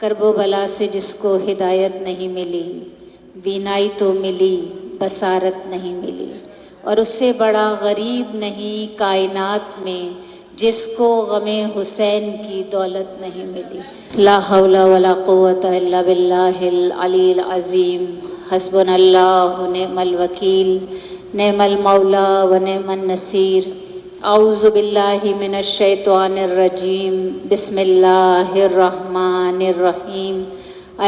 کرب و بلا سے جس کو ہدایت نہیں ملی، بینائی تو ملی بصارت نہیں ملی، اور اس سے بڑا غریب نہیں کائنات میں جس کو غم حسین کی دولت نہیں ملی۔ لا حول ولا قوت الا باللہ العلی العظیم، حسبنا اللہ نعم الوکیل، نعم المولا و نعم النصیر۔ اعوذ باللہ من الشیطان الرجیم، بسم اللہ الرحمن الرحیم،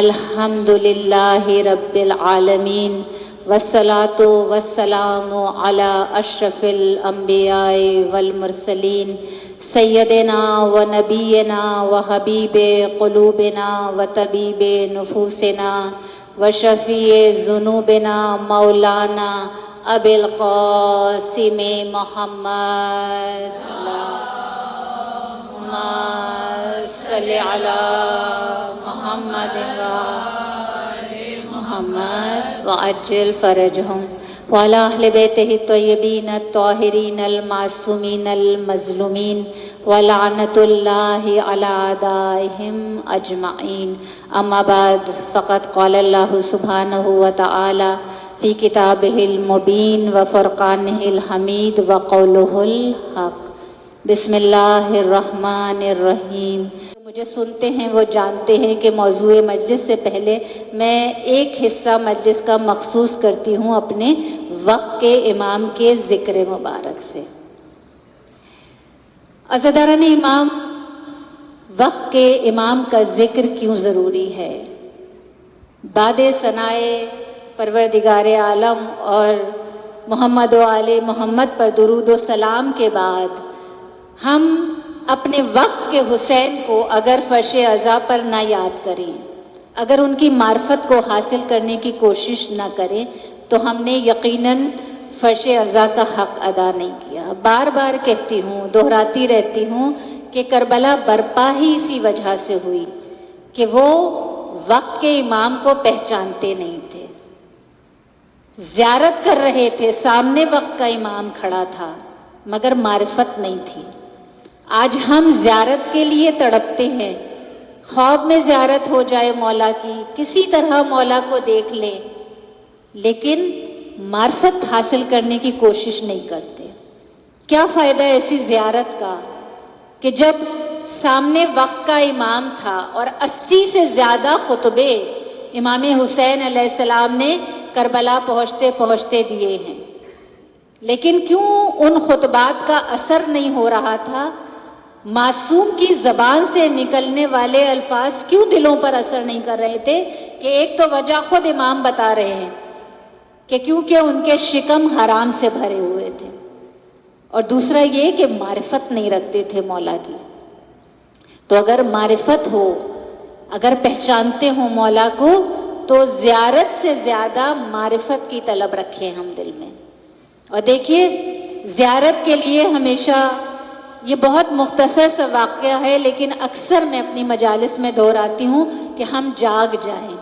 الحمد للہ رب العالمین، والصلاة والسلام علی اشرف الانبیاء والمرسلین، سیدنا و نبینا و حبیب قلوبنا و طبیب نفوسنا و شفیع ذنوبنا مولانا ابی القاسم محمد، اللہم صلی علی محمد محمد وعجل فرجهم وعلى اہل بیتہ الطیبین الطاہرین المعصومین المظلومین ولعنۃ اللہ علی اعدائہم اجمعین۔ اما بعد، فقد قال اللہ سبحانہ وتعالی فی کتابہ المبین وفرقانہ الحمید وقولہ الحق۔ بسم اللہ الرحمن الرحیم۔ مجھے سنتے ہیں وہ جانتے ہیں کہ موضوع مجلس سے پہلے میں ایک حصہ مجلس کا مخصوص کرتی ہوں اپنے وقت کے امام کے ذکر مبارک سے۔ عزاداران امام، وقت کے امام کا ذکر کیوں ضروری ہے؟ بعد ثنائے پروردگار عالم اور محمد و آل محمد پر درود و سلام کے بعد ہم اپنے وقت کے حسین کو اگر فرش عزا پر نہ یاد کریں، اگر ان کی معرفت کو حاصل کرنے کی کوشش نہ کریں، تو ہم نے یقیناً فرش عزا کا حق ادا نہیں کیا۔ بار بار کہتی ہوں، دہراتی رہتی ہوں کہ کربلا برپا ہی اسی وجہ سے ہوئی کہ وہ وقت کے امام کو پہچانتے نہیں تھے، زیارت کر رہے تھے، سامنے وقت کا امام کھڑا تھا مگر معرفت نہیں تھی۔ آج ہم زیارت کے لیے تڑپتے ہیں، خواب میں زیارت ہو جائے مولا کی، کسی طرح مولا کو دیکھ لیں، لیکن معرفت حاصل کرنے کی کوشش نہیں کرتے۔ کیا فائدہ ایسی زیارت کا کہ جب سامنے وقت کا امام تھا اور 80 سے زیادہ خطبے امام حسین علیہ السلام نے کربلا پہنچتے پہنچتے دیے ہیں، لیکن کیوں ان خطبات کا اثر نہیں ہو رہا تھا؟ معصوم کی زبان سے نکلنے والے الفاظ کیوں دلوں پر اثر نہیں کر رہے تھے؟ کہ ایک تو وجہ خود امام بتا رہے ہیں کہ کیونکہ ان کے شکم حرام سے بھرے ہوئے تھے، اور دوسرا یہ کہ معرفت نہیں رکھتے تھے مولا کی۔ تو اگر معرفت ہو، اگر پہچانتے ہوں مولا کو، تو زیارت سے زیادہ معرفت کی طلب رکھیں ہم دل میں۔ اور دیکھیے، زیارت کے لیے ہمیشہ یہ بہت مختصر سا واقعہ ہے، لیکن اکثر میں اپنی مجالس میں دہراتی ہوں کہ ہم جاگ جائیں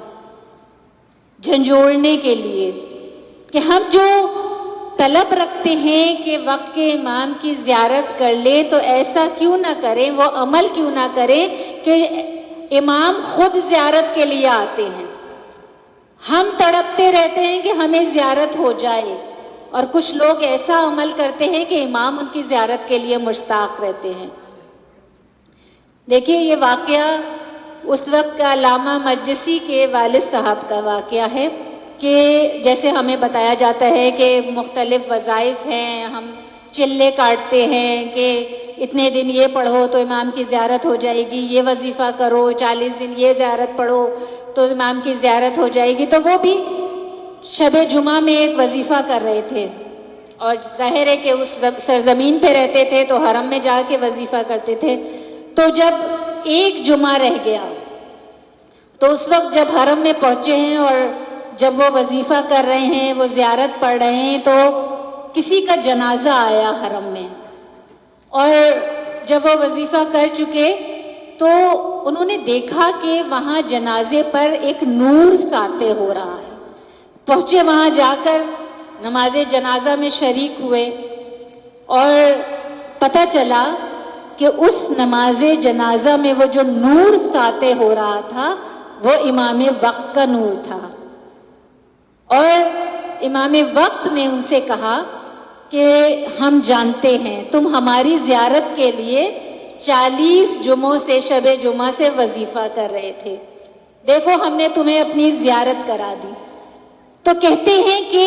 جھنجھوڑنے کے لیے، کہ ہم جو طلب رکھتے ہیں کہ وقت کے امام کی زیارت کر لیں، تو ایسا کیوں نہ کریں، وہ عمل کیوں نہ کریں کہ امام خود زیارت کے لیے آتے ہیں۔ ہم تڑپتے رہتے ہیں کہ ہمیں زیارت ہو جائے، اور کچھ لوگ ایسا عمل کرتے ہیں کہ امام ان کی زیارت کے لیے مشتاق رہتے ہیں۔ دیکھیے، یہ واقعہ اس وقت کا علامہ مجلسی کے والد صاحب کا واقعہ ہے کہ جیسے ہمیں بتایا جاتا ہے کہ مختلف وظائف ہیں، ہم چلے کاٹتے ہیں کہ اتنے دن یہ پڑھو تو امام کی زیارت ہو جائے گی، یہ وظیفہ کرو، 40 دن یہ زیارت پڑھو تو امام کی زیارت ہو جائے گی۔ تو وہ بھی شب جمعہ میں ایک وظیفہ کر رہے تھے، اور ظاہر ہے کہ اس سرزمین پہ رہتے تھے تو حرم میں جا کے وظیفہ کرتے تھے۔ تو جب ایک جمعہ رہ گیا تو اس وقت جب حرم میں پہنچے ہیں اور جب وہ وظیفہ کر رہے ہیں، وہ زیارت پڑھ رہے ہیں، تو کسی کا جنازہ آیا حرم میں، اور جب وہ وظیفہ کر چکے تو انہوں نے دیکھا کہ وہاں جنازے پر ایک نور ساطع ہو رہا ہے۔ پہنچے، وہاں جا کر نماز جنازہ میں شریک ہوئے، اور پتہ چلا کہ اس نماز جنازہ میں وہ جو نور ساطع ہو رہا تھا وہ امام وقت کا نور تھا. اور امام وقت نے ان سے کہا کہ ہم جانتے ہیں تم ہماری زیارت کے لیے 40 جمعوں سے شب جمعہ سے وظیفہ کر رہے تھے، دیکھو ہم نے تمہیں اپنی زیارت کرا دی. تو کہتے ہیں کہ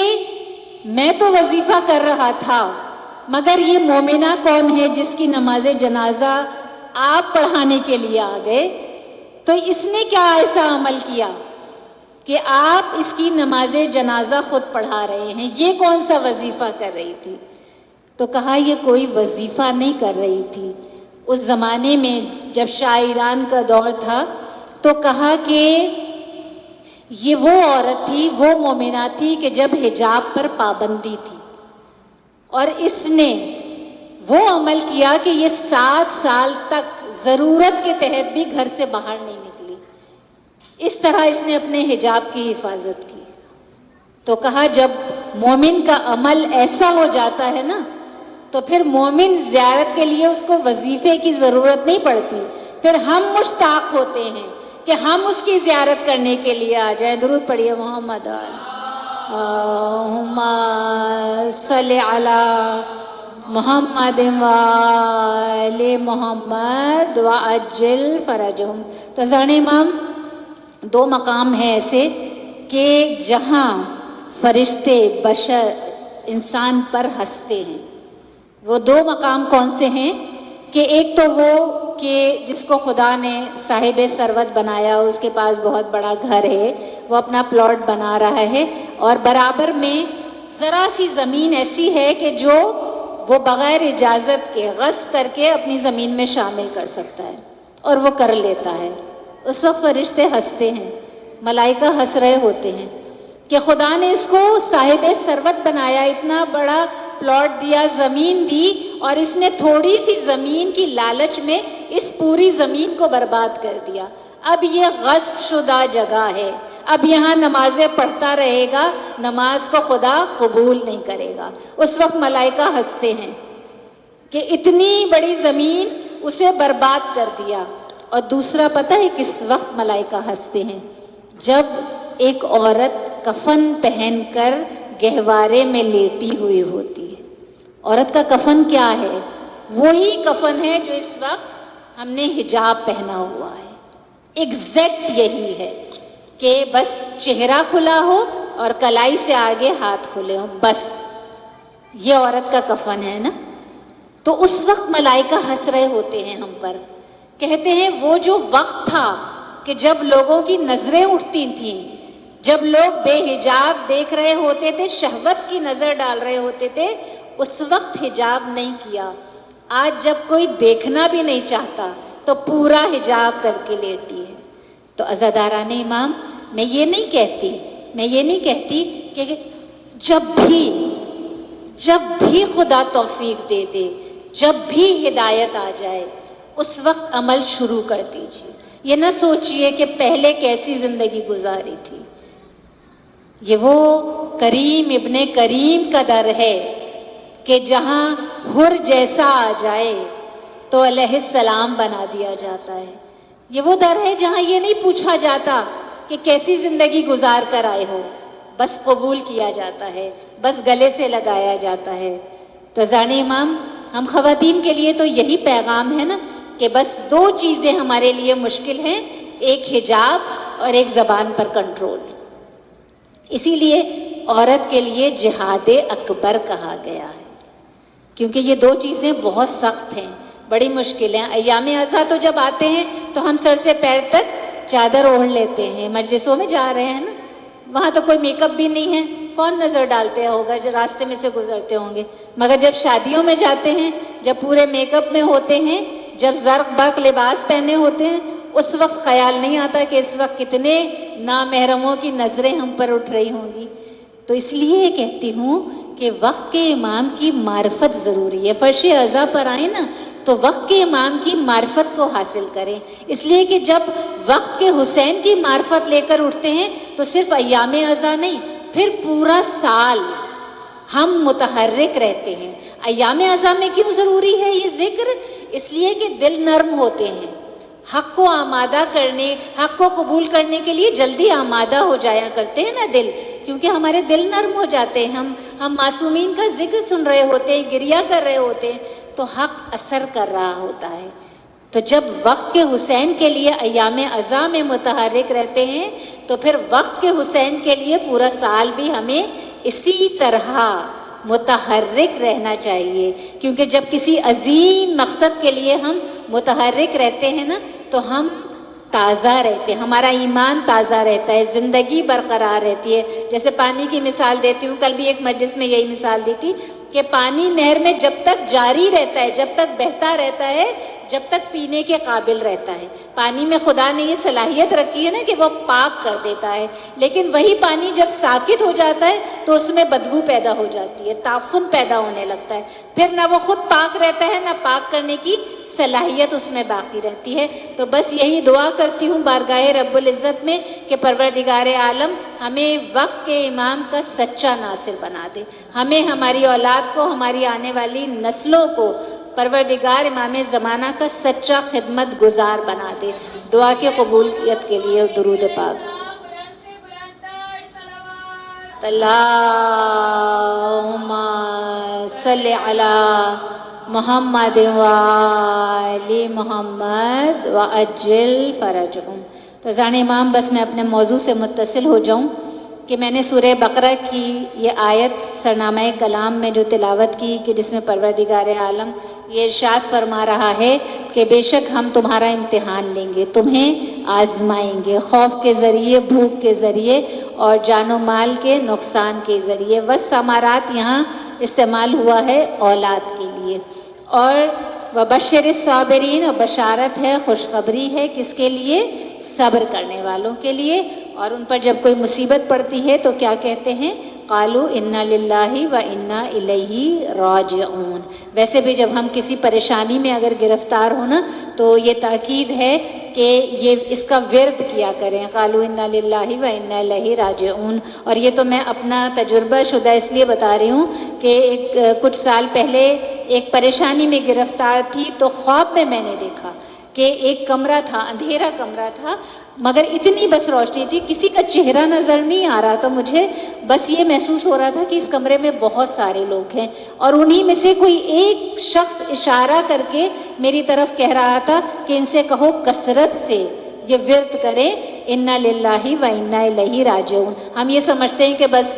میں تو وظیفہ کر رہا تھا، مگر یہ مومنہ کون ہے جس کی نماز جنازہ آپ پڑھانے کے لیے آ گئے؟ تو اس نے کیا ایسا عمل کیا کہ آپ اس کی نماز جنازہ خود پڑھا رہے ہیں؟ یہ کون سا وظیفہ کر رہی تھی؟ تو کہا یہ کوئی وظیفہ نہیں کر رہی تھی. اس زمانے میں جب شاہ ایران کا دور تھا تو کہا کہ یہ وہ عورت تھی، وہ مومنہ تھی کہ جب حجاب پر پابندی تھی، اور اس نے وہ عمل کیا کہ یہ 7 سال تک ضرورت کے تحت بھی گھر سے باہر نہیں نکلی. اس طرح اس نے اپنے حجاب کی حفاظت کی. تو کہا جب مومن کا عمل ایسا ہو جاتا ہے نا تو پھر مومن زیارت کے لیے اس کو وظیفے کی ضرورت نہیں پڑتی، پھر ہم مشتاق ہوتے ہیں کہ ہم اس کی زیارت کرنے کے لیے آ جائیں. درود پڑھیے محمد اللہم صلی علی محمد وآل محمد وعجل فرجہم. تو اذان امام 2 مقام ہیں ایسے کہ جہاں فرشتے بشر انسان پر ہنستے ہیں. وہ 2 مقام کون سے ہیں کہ ایک تو وہ کہ جس کو خدا نے صاحب ثروت بنایا، اس کے پاس بہت بڑا گھر ہے، وہ اپنا پلاٹ بنا رہا ہے اور برابر میں ذرا سی زمین ایسی ہے کہ جو وہ بغیر اجازت کے غصب کر کے اپنی زمین میں شامل کر سکتا ہے اور وہ کر لیتا ہے. اس وقت فرشتے ہنستے ہیں، ملائکہ ہنس رہے ہوتے ہیں کہ خدا نے اس کو صاحب ثروت بنایا، اتنا بڑا پلاٹ دیا، زمین دی، اور اس نے تھوڑی سی زمین کی لالچ میں اس پوری زمین کو برباد کر دیا. اب یہ غصب شدہ جگہ ہے، اب یہاں نمازیں پڑھتا رہے گا، نماز کو خدا قبول نہیں کرے گا. اس وقت ملائکہ ہنستے ہیں کہ اتنی بڑی زمین اسے برباد کر دیا. اور دوسرا پتہ ہے کس وقت ملائکہ ہنستے ہیں؟ جب ایک عورت کفن پہن کر گہوارے میں لیٹی ہوئی ہوتی ہے. عورت کا کفن کیا ہے؟ وہی کفن ہے جو اس وقت ہم نے حجاب پہنا ہوا ہے. ایگزیکٹ یہی ہے کہ بس چہرہ کھلا ہو اور کلائی سے آگے ہاتھ کھلے ہوں، بس یہ عورت کا کفن ہے نا. تو اس وقت ملائکہ ہنس رہے ہوتے ہیں ہم پر، کہتے ہیں وہ جو وقت تھا کہ جب لوگوں کی نظریں اٹھتی تھیں، جب لوگ بے حجاب دیکھ رہے ہوتے تھے، شہوت کی نظر ڈال رہے ہوتے تھے، اس وقت حجاب نہیں کیا. آج جب کوئی دیکھنا بھی نہیں چاہتا تو پورا حجاب کر کے لیٹی ہے. تو عزاداران امام، میں یہ نہیں کہتی کہ جب بھی خدا توفیق دے دے، جب بھی ہدایت آ جائے اس وقت عمل شروع کر دیجیے. یہ نہ سوچئے کہ پہلے کیسی زندگی گزاری تھی. یہ وہ کریم ابن کریم کا در ہے کہ جہاں حر جیسا آ جائے تو علیہ السلام بنا دیا جاتا ہے. یہ وہ در ہے جہاں یہ نہیں پوچھا جاتا کہ کیسی زندگی گزار کر آئے ہو، بس قبول کیا جاتا ہے، بس گلے سے لگایا جاتا ہے. تو اذان امام، ہم خواتین کے لیے تو یہی پیغام ہے نا کہ بس 2 چیزیں ہمارے لیے مشکل ہیں، ایک حجاب اور ایک زبان پر کنٹرول. اسی لیے عورت کے لیے جہاد اکبر کہا گیا ہے، کیونکہ یہ 2 چیزیں بہت سخت ہیں، بڑی مشکل ہیں. ایام ازاں تو جب آتے ہیں تو ہم سر سے پیر تک چادر اوڑھ لیتے ہیں. مجلسوں میں جا رہے ہیں نا، وہاں تو کوئی میک اپ بھی نہیں ہے، کون نظر ڈالتے ہوگا جو راستے میں سے گزرتے ہوں گے. مگر جب شادیوں میں جاتے ہیں، جب پورے میک اپ میں ہوتے ہیں، جب زرق برق لباس پہنے ہوتے ہیں، اس وقت خیال نہیں آتا کہ اس وقت کتنے نامحرموں کی نظریں ہم پر اٹھ رہی ہوں گی. تو اس لیے کہتی ہوں کہ وقت کے امام کی معرفت ضروری ہے. فرش ازاں پر آئیں نا تو وقت کے امام کی معرفت کو حاصل کریں. اس لیے کہ جب وقت کے حسین کی معرفت لے کر اٹھتے ہیں تو صرف ایام ازاں نہیں، پھر پورا سال ہم متحرک رہتے ہیں. ایام اعظام میں کیوں ضروری ہے یہ ذکر؟ اس لیے کہ دل نرم ہوتے ہیں، حق کو آمادہ کرنے، حق کو قبول کرنے کے لیے جلدی آمادہ ہو جایا کرتے ہیں نا دل، کیونکہ ہمارے دل نرم ہو جاتے ہیں، ہم معصومین کا ذکر سن رہے ہوتے ہیں، گریہ کر رہے ہوتے ہیں تو حق اثر کر رہا ہوتا ہے۔ تو جب وقت کے حسین کے لیے ایام اعظام میں متحرک رہتے ہیں تو پھر وقت کے حسین کے لیے پورا سال بھی ہمیں اسی طرح متحرک رہنا چاہیے، کیونکہ جب کسی عظیم مقصد کے لیے ہم متحرک رہتے ہیں نا تو ہم تازہ رہتے ہیں، ہمارا ایمان تازہ رہتا ہے، زندگی برقرار رہتی ہے۔ جیسے پانی کی مثال دیتی ہوں، کل بھی ایک مجلس میں یہی مثال دی تھی کہ پانی نہر میں جب تک جاری رہتا ہے، جب تک بہتا رہتا ہے، جب تک پینے کے قابل رہتا ہے۔ پانی میں خدا نے یہ صلاحیت رکھی ہے نا کہ وہ پاک کر دیتا ہے، لیکن وہی پانی جب ساکت ہو جاتا ہے تو اس میں بدبو پیدا ہو جاتی ہے، تعفن پیدا ہونے لگتا ہے، پھر نہ وہ خود پاک رہتا ہے نہ پاک کرنے کی صلاحیت اس میں باقی رہتی ہے۔ تو بس یہی دعا کرتی ہوں بارگاہ رب العزت میں کہ پروردگار عالم ہمیں وقت کے امام کا سچا ناصر بنا دے، ہمیں، ہماری اولاد کو، ہماری آنے والی نسلوں کو پروردگار امام زمانہ کا سچا خدمت گزار بنا دے۔ دعا کی قبولیت کے لیے درود پاک۔ اللہم صلی علی محمد وآل محمد وعجل فرجہم۔ تو زان امام بس میں اپنے موضوع سے متصل ہو جاؤں کہ میں نے سورہ بقرہ کی یہ آیت سرنامہ کلام میں جو تلاوت کی کہ جس میں پروردگار عالم یہ ارشاد فرما رہا ہے کہ بے شک ہم تمہارا امتحان لیں گے، تمہیں آزمائیں گے، خوف کے ذریعے، بھوک کے ذریعے اور جان و مال کے نقصان کے ذریعے۔ والثمرات یہاں استعمال ہوا ہے اولاد کے لیے، اور وبشر الصابرین، اور بشارت ہے، خوشخبری ہے کس کے لیے؟ صبر کرنے والوں کے لیے۔ اور ان پر جب کوئی مصیبت پڑتی ہے تو کیا کہتے ہیں؟ قالوا انا للہ و انا الیہ راجعون۔ ویسے بھی جب ہم کسی پریشانی میں اگر گرفتار ہو نا تو یہ تاکید ہے کہ یہ اس کا ورد کیا کریں، قالوا انا للہ و انا الیہ راجعون۔ اور یہ تو میں اپنا تجربہ شدہ اس لیے بتا رہی ہوں کہ کچھ سال پہلے ایک پریشانی میں گرفتار تھی تو خواب میں نے دیکھا کہ ایک کمرہ تھا، اندھیرا کمرہ تھا، مگر اتنی بس روشنی تھی، کسی کا چہرہ نظر نہیں آ رہا تھا، مجھے بس یہ محسوس ہو رہا تھا کہ اس کمرے میں بہت سارے لوگ ہیں، اور انہی میں سے کوئی ایک شخص اشارہ کر کے میری طرف کہہ رہا تھا کہ ان سے کہو کثرت سے یہ ورد کریں انا للہ و انا الیہ راجعون۔ ہم یہ سمجھتے ہیں کہ بس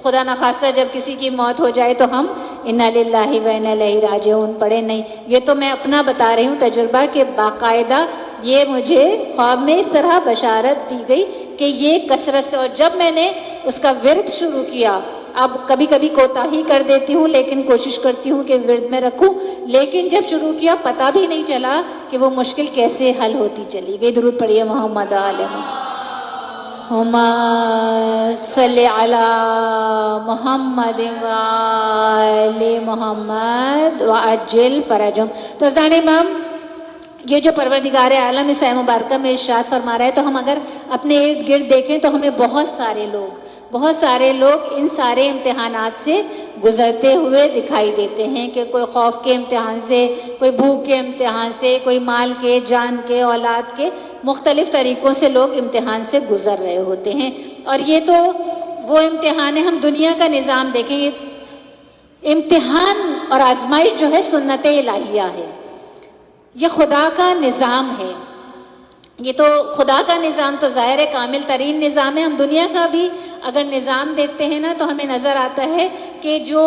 خدا نخواستہ جب کسی کی موت ہو جائے تو ہم انا للہ و انا الیہ راجعون پڑھیں، نہیں، یہ تو میں اپنا بتا رہی ہوں تجربہ کہ باقاعدہ یہ مجھے خواب میں اس طرح بشارت دی گئی کہ یہ کثرت سے، اور جب میں نے اس کا ورد شروع کیا، اب کبھی کبھی کوتاہی کر دیتی ہوں لیکن کوشش کرتی ہوں کہ ورد میں رکھوں، لیکن جب شروع کیا پتہ بھی نہیں چلا کہ وہ مشکل کیسے حل ہوتی چلی گئی۔ درود پڑھیے محمد علیہ صلی علی محمد وآل محمد وعجل فرجہم۔ تو زان امام یہ جو پروردگار عالم اس آیہ مبارکہ میں ارشاد فرما رہا ہے، تو ہم اگر اپنے ارد گرد دیکھیں تو ہمیں بہت سارے لوگ ان سارے امتحانات سے گزرتے ہوئے دکھائی دیتے ہیں کہ کوئی خوف کے امتحان سے، کوئی بھوک کے امتحان سے، کوئی مال کے، جان کے، اولاد کے، مختلف طریقوں سے لوگ امتحان سے گزر رہے ہوتے ہیں۔ اور یہ تو وہ امتحان ہے، ہم دنیا کا نظام دیکھیں، امتحان اور آزمائش جو ہے سنت الہیہ ہے، یہ خدا کا نظام ہے، یہ تو خدا کا نظام تو ظاہر ہے کامل ترین نظام ہے۔ ہم دنیا کا بھی اگر نظام دیکھتے ہیں نا تو ہمیں نظر آتا ہے کہ جو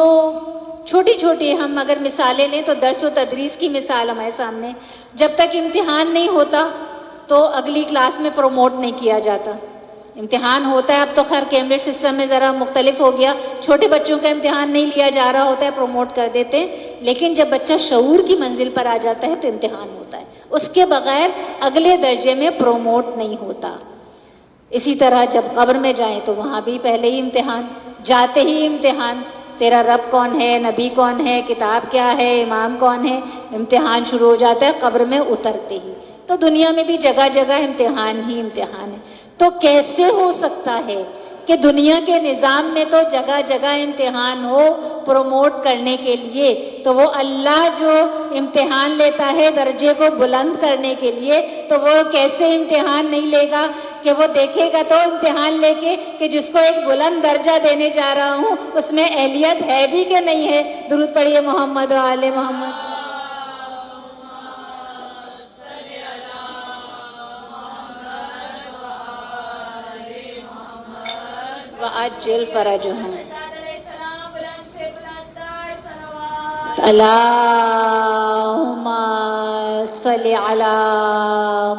چھوٹی چھوٹی ہم اگر مثالیں لیں تو درس و تدریس کی مثال ہمارے سامنے، جب تک امتحان نہیں ہوتا تو اگلی کلاس میں پروموٹ نہیں کیا جاتا، امتحان ہوتا ہے، اب تو خیر کیمبرج سسٹم میں ذرا مختلف ہو گیا، چھوٹے بچوں کا امتحان نہیں لیا جا رہا ہوتا ہے، پروموٹ کر دیتے ہیں، لیکن جب بچہ شعور کی منزل پر آ جاتا ہے تو امتحان ہوتا ہے، اس کے بغیر اگلے درجے میں پروموٹ نہیں ہوتا۔ اسی طرح جب قبر میں جائیں تو وہاں بھی پہلے ہی امتحان، جاتے ہی امتحان، تیرا رب کون ہے، نبی کون ہے، کتاب کیا ہے، امام کون ہے، امتحان شروع ہو جاتا ہے قبر میں اترتے ہی۔ تو دنیا میں بھی جگہ جگہ امتحان ہی امتحان ہے۔ تو کیسے ہو سکتا ہے کہ دنیا کے نظام میں تو جگہ جگہ امتحان ہو پروموٹ کرنے کے لیے، تو وہ اللہ جو امتحان لیتا ہے درجے کو بلند کرنے کے لیے، تو وہ کیسے امتحان نہیں لے گا کہ وہ دیکھے گا تو امتحان لے کے کہ جس کو ایک بلند درجہ دینے جا رہا ہوں اس میں اہلیت ہے بھی کہ نہیں ہے۔ درود پڑھیے محمد و آل محمد۔ وَعَجِّلْ فَرَجَهُمْ۔ اللہم صلی علی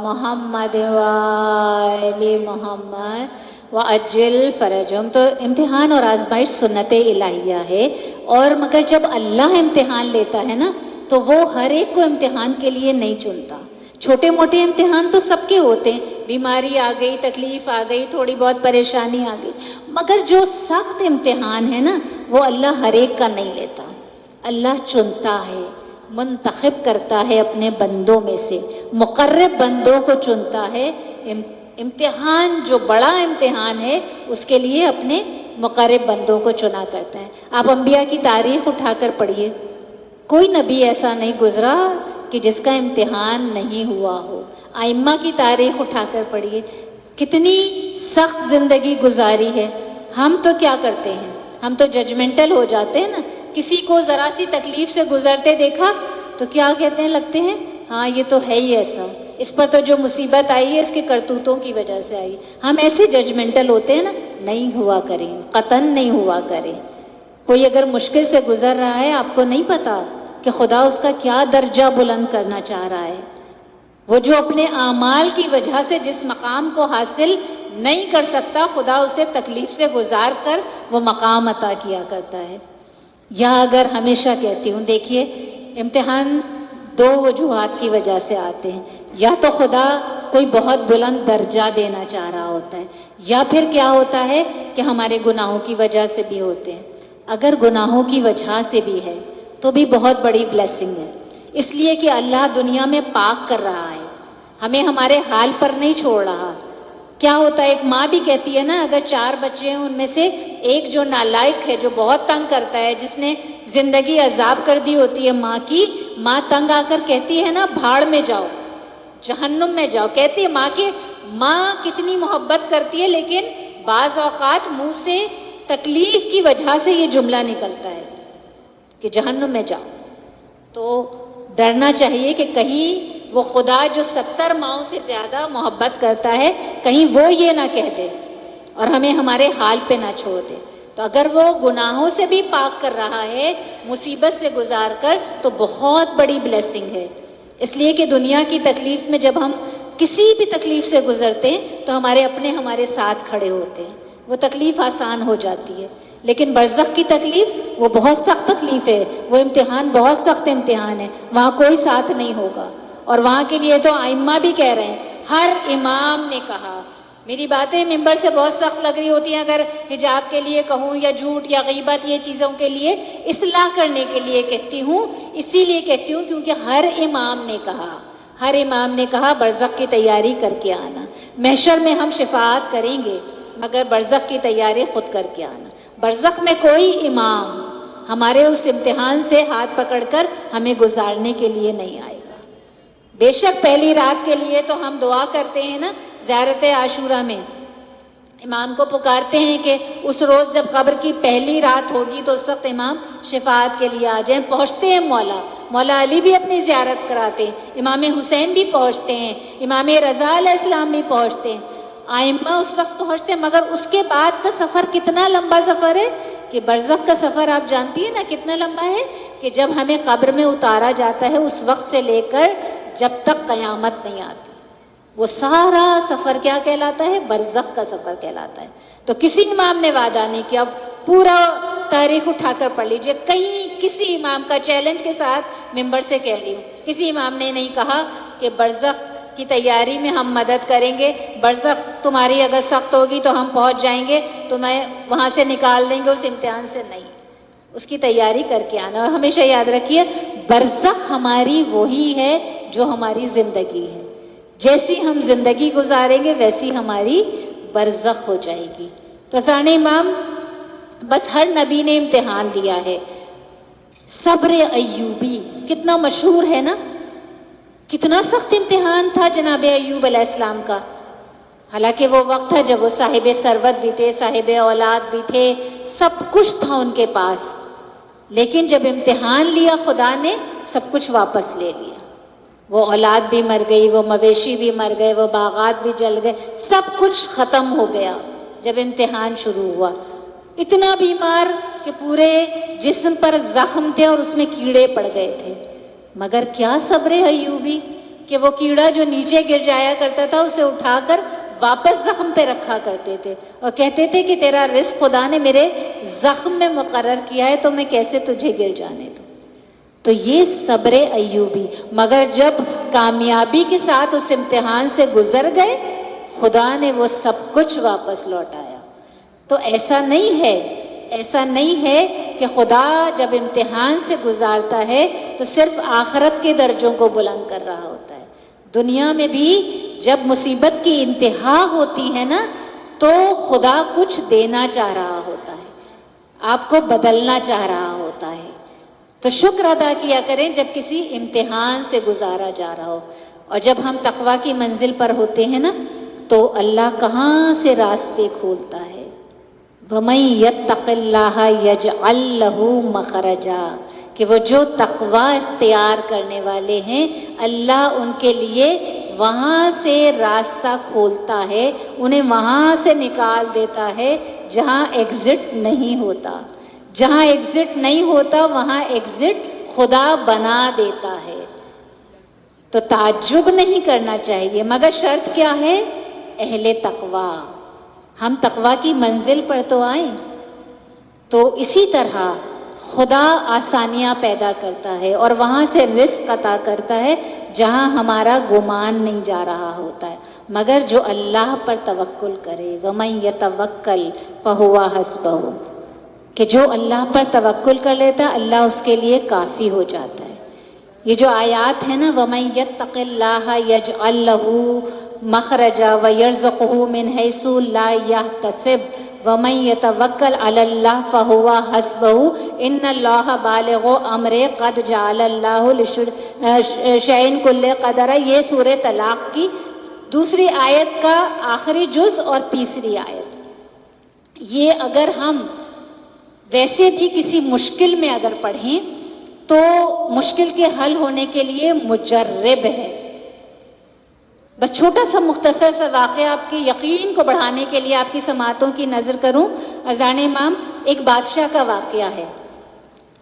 محمد وآل محمد وعجل فرجہم۔ تو امتحان اور آزمائش سنت الہیہ ہے، اور مگر جب اللہ امتحان لیتا ہے نا تو وہ ہر ایک کو امتحان کے لیے نہیں چنتا۔ چھوٹے موٹے امتحان تو سب کے ہوتے ہیں، بیماری آ گئی، تکلیف آ گئی، تھوڑی بہت پریشانی آ گئی، مگر جو سخت امتحان ہے نا وہ اللہ ہر ایک کا نہیں لیتا۔ اللہ چنتا ہے، منتخب کرتا ہے اپنے بندوں میں سے، مقرب بندوں کو چنتا ہے۔ امتحان جو بڑا امتحان ہے اس کے لیے اپنے مقرب بندوں کو چنا کرتا ہے۔ آپ انبیاء کی تاریخ اٹھا کر پڑھیے، کوئی نبی ایسا نہیں گزرا کہ جس کا امتحان نہیں ہوا ہو۔ ائمہ کی تاریخ اٹھا کر پڑھیے، کتنی سخت زندگی گزاری ہے۔ ہم تو کیا کرتے ہیں، ہم تو ججمنٹل ہو جاتے ہیں نا، کسی کو ذرا سی تکلیف سے گزرتے دیکھا تو کیا کہتے ہیں، لگتے ہیں ہاں یہ تو ہے ہی ایسا، اس پر تو جو مصیبت آئی ہے اس کے کرتوتوں کی وجہ سے آئی۔ ہم ایسے ججمنٹل ہوتے ہیں نا، نہیں ہوا کریں، قطعاً نہیں ہوا کریں۔ کوئی اگر مشکل سے گزر رہا ہے، آپ کو نہیں پتا کہ خدا اس کا کیا درجہ بلند کرنا چاہ رہا ہے۔ وہ جو اپنے اعمال کی وجہ سے جس مقام کو حاصل نہیں کر سکتا، خدا اسے تکلیف سے گزار کر وہ مقام عطا کیا کرتا ہے۔ یا اگر ہمیشہ کہتی ہوں، دیکھیے امتحان دو وجوہات کی وجہ سے آتے ہیں، یا تو خدا کوئی بہت بلند درجہ دینا چاہ رہا ہوتا ہے، یا پھر کیا ہوتا ہے کہ ہمارے گناہوں کی وجہ سے بھی ہوتے ہیں۔ اگر گناہوں کی وجہ سے بھی ہے تو بھی بہت بڑی بلیسنگ ہے، اس لیے کہ اللہ دنیا میں پاک کر رہا ہے، ہمیں ہمارے حال پر نہیں چھوڑ رہا۔ کیا ہوتا ہے، ایک ماں بھی کہتی ہے نا، اگر 4 بچے ہیں ان میں سے ایک جو نالائق ہے، جو بہت تنگ کرتا ہے، جس نے زندگی عذاب کر دی ہوتی ہے ماں کی، ماں تنگ آ کر کہتی ہے نا بھاڑ میں جاؤ، جہنم میں جاؤ۔ کہتی ہے ماں کہ ماں کتنی محبت کرتی ہے، لیکن بعض اوقات منہ سے تکلیف کی وجہ سے یہ جملہ نکلتا ہے کہ جہنم میں جاؤ۔ تو ڈرنا چاہیے کہ کہیں وہ خدا جو 70 ماؤں سے زیادہ محبت کرتا ہے، کہیں وہ یہ نہ کہہ دے اور ہمیں ہمارے حال پہ نہ چھوڑ دے۔ تو اگر وہ گناہوں سے بھی پاک کر رہا ہے مصیبت سے گزار کر، تو بہت بڑی بلیسنگ ہے۔ اس لیے کہ دنیا کی تکلیف میں جب ہم کسی بھی تکلیف سے گزرتے ہیں تو ہمارے اپنے ہمارے ساتھ کھڑے ہوتے ہیں، وہ تکلیف آسان ہو جاتی ہے۔ لیکن برزخ کی تکلیف وہ بہت سخت تکلیف ہے، وہ امتحان بہت سخت امتحان ہے، وہاں کوئی ساتھ نہیں ہوگا۔ اور وہاں کے لیے تو ائمہ بھی کہہ رہے ہیں، ہر امام نے کہا، میری باتیں ممبر سے بہت سخت لگ رہی ہوتی ہیں اگر حجاب کے لیے کہوں، یا جھوٹ یا غیبت، یہ چیزوں کے لیے اصلاح کرنے کے لیے کہتی ہوں، اسی لیے کہتی ہوں کیونکہ ہر امام نے کہا، ہر امام نے کہا برزخ کی تیاری کر کے آنا۔ محشر میں ہم شفاعت کریں گے مگر برزخ کی تیاری خود کر کے آنا۔ برزخ میں کوئی امام ہمارے اس امتحان سے ہاتھ پکڑ کر ہمیں گزارنے کے لیے نہیں آئے گا۔ بے شک پہلی رات کے لیے تو ہم دعا کرتے ہیں نا زیارت عاشورہ میں، امام کو پکارتے ہیں کہ اس روز جب قبر کی پہلی رات ہوگی تو اس وقت امام شفاعت کے لیے آ جائیں۔ پہنچتے ہیں مولا علی بھی اپنی زیارت کراتے ہیں، امام حسین بھی پہنچتے ہیں، امام رضا علیہ السلام بھی پہنچتے ہیں، ائمہ اس وقت پہنچتے ہیں۔ مگر اس کے بعد کا سفر کتنا لمبا سفر ہے کہ برزخ کا سفر آپ جانتی ہیں نا کتنا لمبا ہے، کہ جب ہمیں قبر میں اتارا جاتا ہے اس وقت سے لے کر جب تک قیامت نہیں آتی، وہ سارا سفر کیا کہلاتا ہے، برزخ کا سفر کہلاتا ہے۔ تو کسی امام نے وعدہ نہیں کیا، پورا تاریخ اٹھا کر پڑھ لیجئے، کہیں کسی امام کا چیلنج کے ساتھ ممبر سے کہہ رہی ہوں، کسی امام نے نہیں کہا کہ برزخ کی تیاری میں ہم مدد کریں گے، برزخ تمہاری اگر سخت ہوگی تو ہم پہنچ جائیں گے، تمہیں وہاں سے نکال دیں گے اس امتحان سے، نہیں، اس کی تیاری کر کے آنا۔ اور ہمیشہ یاد رکھیے برزخ ہماری وہی ہے جو ہماری زندگی ہے، جیسی ہم زندگی گزاریں گے ویسی ہماری برزخ ہو جائے گی۔ تو ذان امام بس ہر نبی نے امتحان دیا ہے. صبر ایوبی کتنا مشہور ہے نا، کتنا سخت امتحان تھا جناب ایوب علیہ السلام کا. حالانکہ وہ وقت تھا جب وہ صاحب ثروت بھی تھے، صاحب اولاد بھی تھے، سب کچھ تھا ان کے پاس، لیکن جب امتحان لیا خدا نے سب کچھ واپس لے لیا. وہ اولاد بھی مر گئی، وہ مویشی بھی مر گئے، وہ باغات بھی جل گئے، سب کچھ ختم ہو گیا جب امتحان شروع ہوا. اتنا بیمار کہ پورے جسم پر زخم تھے اور اس میں کیڑے پڑ گئے تھے. مگر کیا صبر ایوبی کہ وہ کیڑا جو نیچے گر جایا کرتا تھا اسے اٹھا کر واپس زخم پہ رکھا کرتے تھے اور کہتے تھے کہ تیرا رزق خدا نے میرے زخم میں مقرر کیا ہے تو میں کیسے تجھے گر جانے دوں. تو یہ صبر ایوبی. مگر جب کامیابی کے ساتھ اس امتحان سے گزر گئے خدا نے وہ سب کچھ واپس لوٹایا. تو ایسا نہیں ہے کہ خدا جب امتحان سے گزارتا ہے تو صرف آخرت کے درجوں کو بلند کر رہا ہوتا ہے. دنیا میں بھی جب مصیبت کی انتہا ہوتی ہے نا تو خدا کچھ دینا چاہ رہا ہوتا ہے، آپ کو بدلنا چاہ رہا ہوتا ہے. تو شکر ادا کیا کریں جب کسی امتحان سے گزارا جا رہا ہو. اور جب ہم تقویٰ کی منزل پر ہوتے ہیں نا تو اللہ کہاں سے راستے کھولتا ہے. وَمَن يَتَّقِ اللَّهَ يَجْعَل لَّهُ مَخْرَجًا کہ وہ جو تقویٰ اختیار کرنے والے ہیں اللہ ان کے لیے وہاں سے راستہ کھولتا ہے، انہیں وہاں سے نکال دیتا ہے جہاں ایگزٹ نہیں ہوتا. جہاں ایگزٹ نہیں ہوتا وہاں ایگزٹ خدا بنا دیتا ہے. تو تعجب نہیں کرنا چاہیے، مگر شرط کیا ہے؟ اہل تقویٰ. ہم تقویٰ کی منزل پر تو آئیں. تو اسی طرح خدا آسانیاں پیدا کرتا ہے اور وہاں سے رزق عطا کرتا ہے جہاں ہمارا گمان نہیں جا رہا ہوتا ہے. مگر جو اللہ پر توکل کرے وَمَن يَتَوَکَّلْ فَهُوَ حَسْبُهُ کہ جو اللہ پر توکل کر لیتا ہے اللہ اس کے لیے کافی ہو جاتا ہے. یہ جو آیات ہے نا وَمَن يَتَّقِ اللَّهَ يَجْعَل لَّهُ مَخْرَجًا وَيَرْزُقْهُ مِنْ حَيْثُ لَا يَحْتَسِبُ وَمَن يَتَوَکَّلْ عَلَى اللَّهِ فَهُوَ حَسْبُهُ إِنَّ اللَّهَ بَالِغُ أَمْرِهِ قَدْ جَعَلَ اللَّهُ لِشَيْءٍ كُلِّهِ قَدْرًا. یہ سورہ طلاق کی دوسری آیت کا آخری جز اور تیسری آیت. یہ اگر ہم ویسے بھی کسی مشکل میں اگر پڑھیں تو مشکل کے حل ہونے کے لیے مجرب ہے. بس چھوٹا سا مختصر سا واقعہ آپ کے یقین کو بڑھانے کے لیے آپ کی سماعتوں کی نظر کروں. اذان امام ایک بادشاہ کا واقعہ ہے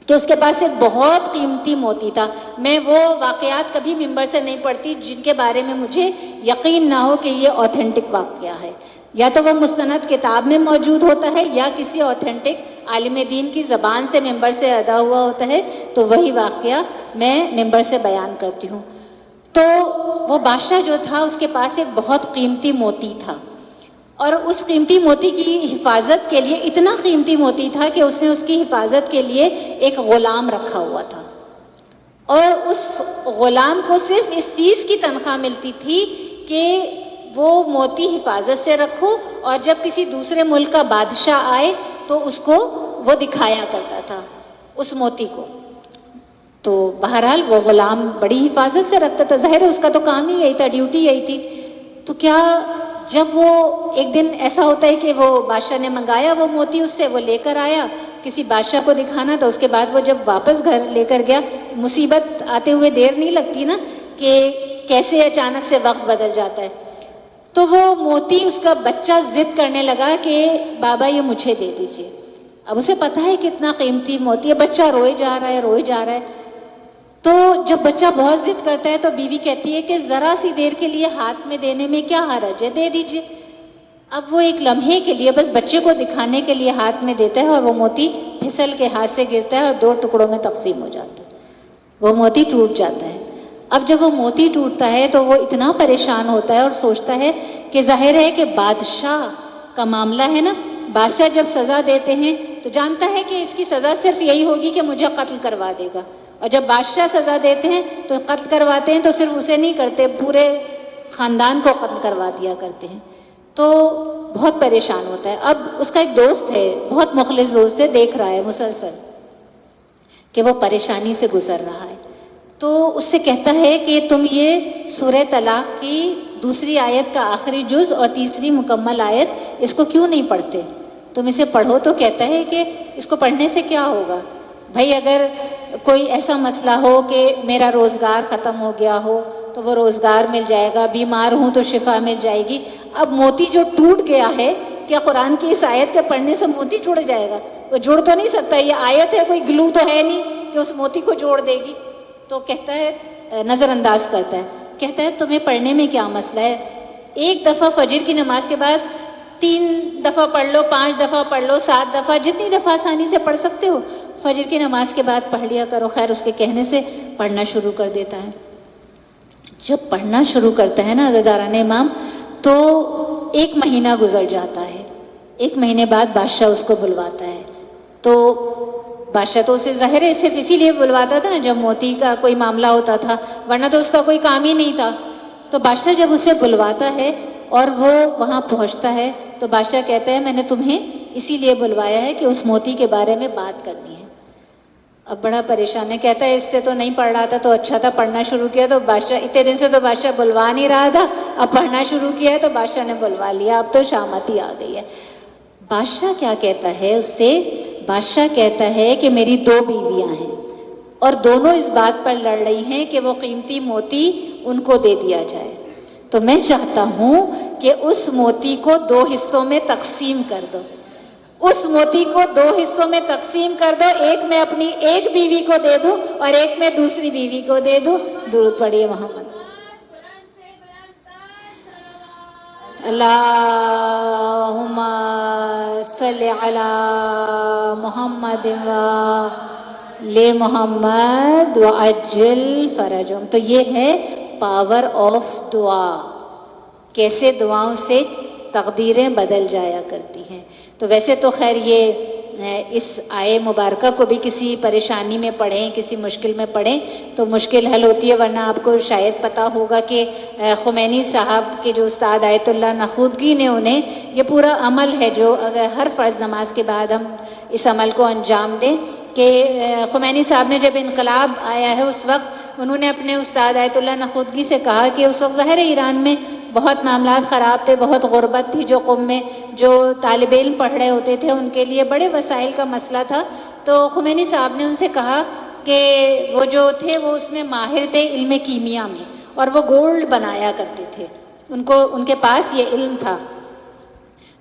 کہ اس کے پاس ایک بہت قیمتی موتی تھا. میں وہ واقعات کبھی ممبر سے نہیں پڑھتی جن کے بارے میں مجھے یقین نہ ہو کہ یہ اوتھینٹک واقعہ ہے. یا تو وہ مستند کتاب میں موجود ہوتا ہے یا کسی اوتھینٹک عالم دین کی زبان سے ممبر سے ادا ہوا ہوتا ہے تو وہی واقعہ میں ممبر سے بیان کرتی ہوں. تو وہ بادشاہ جو تھا اس کے پاس ایک بہت قیمتی موتی تھا اور اس قیمتی موتی کی حفاظت کے لیے اتنا قیمتی موتی تھا کہ اس نے اس کی حفاظت کے لیے ایک غلام رکھا ہوا تھا اور اس غلام کو صرف اس چیز کی تنخواہ ملتی تھی کہ وہ موتی حفاظت سے رکھو اور جب کسی دوسرے ملک کا بادشاہ آئے تو اس کو وہ دکھایا کرتا تھا اس موتی کو. تو بہرحال وہ غلام بڑی حفاظت سے رکھتا تھا، ظاہر ہے اس کا تو کام ہی یہی تھا، ڈیوٹی یہی تھی. تو کیا جب وہ ایک دن ایسا ہوتا ہے کہ وہ بادشاہ نے منگایا وہ موتی اس سے، وہ لے کر آیا کسی بادشاہ کو دکھانا تھا. اس کے بعد وہ جب واپس گھر لے کر گیا، مصیبت آتے ہوئے دیر نہیں لگتی نا کہ کیسے اچانک سے وقت بدل جاتا ہے. تو وہ موتی اس کا بچہ ضد کرنے لگا کہ بابا یہ مجھے دے دیجیے. اب اسے پتہ ہے کتنا قیمتی موتی ہے، بچہ روئے جا رہا ہے. تو جب بچہ بہت ضد کرتا ہے تو بیوی کہتی ہے کہ ذرا سی دیر کے لیے ہاتھ میں دینے میں کیا حرج ہے، دے دیجیے. اب وہ ایک لمحے کے لیے بس بچے کو دکھانے کے لیے ہاتھ میں دیتا ہے اور وہ موتی پھسل کے ہاتھ سے گرتا ہے اور 2 ٹکڑوں میں تقسیم ہو جاتا ہے، وہ موتی ٹوٹ جاتا ہے. اب جب وہ موتی ٹوٹتا ہے تو وہ اتنا پریشان ہوتا ہے اور سوچتا ہے کہ ظاہر ہے کہ بادشاہ کا معاملہ ہے نا، بادشاہ جب سزا دیتے ہیں تو جانتا ہے کہ اس کی سزا صرف یہی ہوگی کہ مجھے قتل کروا دے گا. اور جب بادشاہ سزا دیتے ہیں تو قتل کرواتے ہیں تو صرف اسے نہیں کرتے، پورے خاندان کو قتل کروا دیا کرتے ہیں. تو بہت پریشان ہوتا ہے. اب اس کا ایک دوست ہے, بہت مخلص دوست ہے, دیکھ رہا ہے مسلسل کہ وہ پریشانی سے گزر رہا ہے, تو اس سے کہتا ہے کہ تم یہ سورہ طلاق کی دوسری آیت کا آخری جز اور تیسری مکمل آیت اس کو کیوں نہیں پڑھتے, تم اسے پڑھو. تو کہتا ہے کہ اس کو پڑھنے سے کیا ہوگا بھائی, اگر کوئی ایسا مسئلہ ہو کہ میرا روزگار ختم ہو گیا ہو تو وہ روزگار مل جائے گا, بیمار ہوں تو شفا مل جائے گی. اب موتی جو ٹوٹ گیا ہے, کیا قرآن کی اس آیت کے پڑھنے سے موتی جڑ جائے گا؟ وہ جڑ تو نہیں سکتا, یہ آیت ہے, کوئی گلو تو ہے نہیں کہ اس موتی کو جوڑ دے گی. تو کہتا ہے, نظر انداز کرتا ہے, کہتا ہے تمہیں پڑھنے میں کیا مسئلہ ہے, ایک دفعہ فجر کی نماز کے بعد 3 دفعہ پڑھ لو, 5 دفعہ پڑھ لو, 7 دفعہ, جتنی دفعہ آسانی سے پڑھ سکتے ہو فجر کی نماز کے بعد پڑھ لیا کرو. خیر اس کے کہنے سے پڑھنا شروع کر دیتا ہے. جب پڑھنا شروع کرتا ہے نا عزیزداران امام, تو 1 مہینہ گزر جاتا ہے. 1 مہینے بعد بادشاہ اس کو بلواتا ہے. تو بادشاہ تو اسے ظاہر ہے صرف اسی لیے بلواتا تھا نا جب موتی کا کوئی معاملہ ہوتا تھا, ورنہ تو اس کا کوئی کام ہی نہیں تھا. تو بادشاہ جب اسے بلواتا ہے اور وہ وہاں پہنچتا ہے تو بادشاہ کہتا ہے میں نے تمہیں اسی لیے بلوایا ہے کہ اس موتی کے بارے میں بات کرنی ہے. اب بڑا پریشان ہے, کہتا ہے اس سے تو نہیں پڑھ رہا تھا تو اچھا تھا, پڑھنا شروع کیا تو بادشاہ, اتنے دن سے تو بادشاہ بلوا نہیں رہا تھا, اب پڑھنا شروع کیا ہے تو بادشاہ نے بلوا لیا, اب تو شامتی آ گئی ہے. بادشاہ کیا کہتا ہے اس سے, بادشاہ کہتا ہے کہ میری 2 بیویاں ہیں اور دونوں اس بات پر لڑ رہی ہیں کہ وہ قیمتی موتی ان کو دے دیا جائے, تو میں چاہتا ہوں کہ اس موتی کو 2 حصوں میں تقسیم کر دو. اس موتی کو 2 حصوں میں تقسیم کر دو, ایک میں اپنی ایک بیوی کو دے دوں اور ایک میں دوسری بیوی کو دے دوں. درود پڑھیے محمد. اللہم صلی علی محمد وآل محمد وعجل فرجہم. تو یہ ہے پاور آف دعا, کیسے دعاؤں سے تقدیریں بدل جایا کرتی ہیں. تو ویسے تو خیر یہ اس آئے مبارکہ کو بھی کسی پریشانی میں پڑھیں, کسی مشکل میں پڑھیں تو مشکل حل ہوتی ہے, ورنہ آپ کو شاید پتہ ہوگا کہ خمینی صاحب کے جو استاد آیت اللہ نخودگی نے انہیں یہ پورا عمل ہے جو اگر ہر فرض نماز کے بعد ہم اس عمل کو انجام دیں, کہ خمینی صاحب نے جب انقلاب آیا ہے اس وقت انہوں نے اپنے استاد آیت اللہ نخودگی سے کہا کہ اس وقت ظاہر ایران میں بہت معاملات خراب تھے, بہت غربت تھی, جو قوم میں جو طالب علم پڑھ رہے ہوتے تھے ان کے لیے بڑے وسائل کا مسئلہ تھا. تو خمینی صاحب نے ان سے کہا کہ وہ جو تھے وہ اس میں ماہر تھے علم کیمیا میں, اور وہ گولڈ بنایا کرتے تھے, ان کے پاس یہ علم تھا.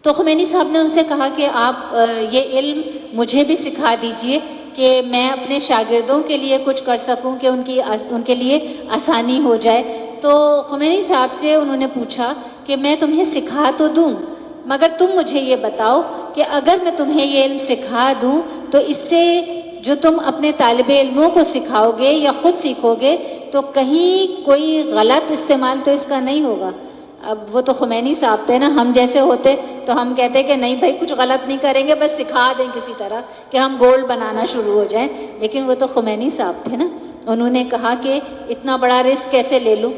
تو خمینی صاحب نے ان سے کہا کہ آپ یہ علم مجھے بھی سکھا دیجئے کہ میں اپنے شاگردوں کے لیے کچھ کر سکوں کہ ان کے لیے آسانی ہو جائے. تو خمینی صاحب سے انہوں نے پوچھا کہ میں تمہیں سکھا تو دوں, مگر تم مجھے یہ بتاؤ کہ اگر میں تمہیں یہ علم سکھا دوں تو اس سے جو تم اپنے طالب علموں کو سکھاؤ گے یا خود سیکھو گے تو کہیں کوئی غلط استعمال تو اس کا نہیں ہوگا. اب وہ تو خمینی صاحب تھے نا, ہم جیسے ہوتے تو ہم کہتے کہ نہیں بھائی کچھ غلط نہیں کریں گے, بس سکھا دیں کسی طرح کہ ہم گولڈ بنانا شروع ہو جائیں. لیکن وہ تو خمینی صاحب تھے نا, انہوں نے کہا کہ اتنا بڑا رسک کیسے لے لوں,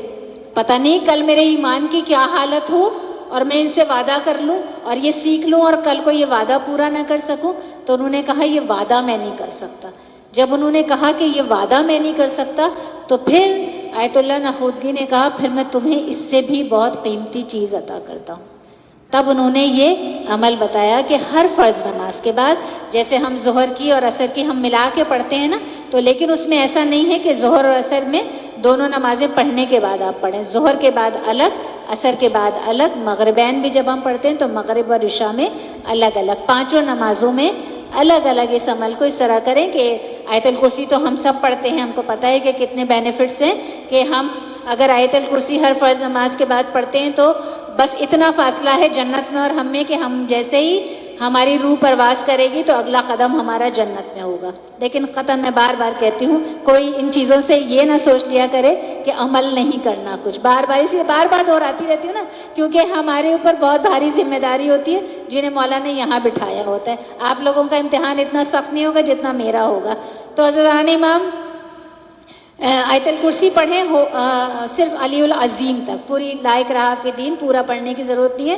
پتہ نہیں کل میرے ایمان کی کیا حالت ہو اور میں ان سے وعدہ کر لوں اور یہ سیکھ لوں اور کل کو یہ وعدہ پورا نہ کر سکوں. تو انہوں نے کہا یہ وعدہ میں نہیں کر سکتا. جب انہوں نے کہا کہ یہ وعدہ میں نہیں کر سکتا تو پھر آیت اللہ نخودگی نے کہا پھر میں تمہیں اس سے بھی بہت قیمتی چیز عطا کرتا ہوں. تب انہوں نے یہ عمل بتایا کہ ہر فرض نماز کے بعد, جیسے ہم ظہر کی اور عصر کی ہم ملا کے پڑھتے ہیں نا, تو لیکن اس میں ایسا نہیں ہے کہ ظہر اور عصر میں دونوں نمازیں پڑھنے کے بعد آپ پڑھیں, ظہر کے بعد الگ, عصر کے بعد الگ, مغربین بھی جب ہم پڑھتے ہیں تو مغرب اور عشاء میں الگ الگ, 5 نمازوں میں الگ الگ اس عمل کو اس طرح کریں کہ آیت الکرسی تو ہم سب پڑھتے ہیں, ہم کو پتہ ہے کہ کتنے بینیفٹس ہیں, کہ ہم اگر آیت الکرسی ہر فرض نماز کے بعد پڑھتے ہیں تو بس اتنا فاصلہ ہے جنت میں اور ہم میں کہ ہم جیسے ہی ہماری روح پرواز کرے گی تو اگلا قدم ہمارا جنت میں ہوگا. لیکن قطعاً میں بار بار کہتی ہوں کوئی ان چیزوں سے یہ نہ سوچ لیا کرے کہ عمل نہیں کرنا کچھ, بار بار دہراتی رہتی ہوں نا کیونکہ ہمارے اوپر بہت بھاری ذمہ داری ہوتی ہے جنہیں مولا نے یہاں بٹھایا ہوتا ہے. آپ لوگوں کا امتحان اتنا سخت نہیں ہوگا جتنا میرا ہوگا. تو عزیزان امام آیت الکرسی پڑھیں ہو صرف علی العظیم تک، پوری لا اکراہ فی الدین پورا پڑھنے کی ضرورت نہیں ہے،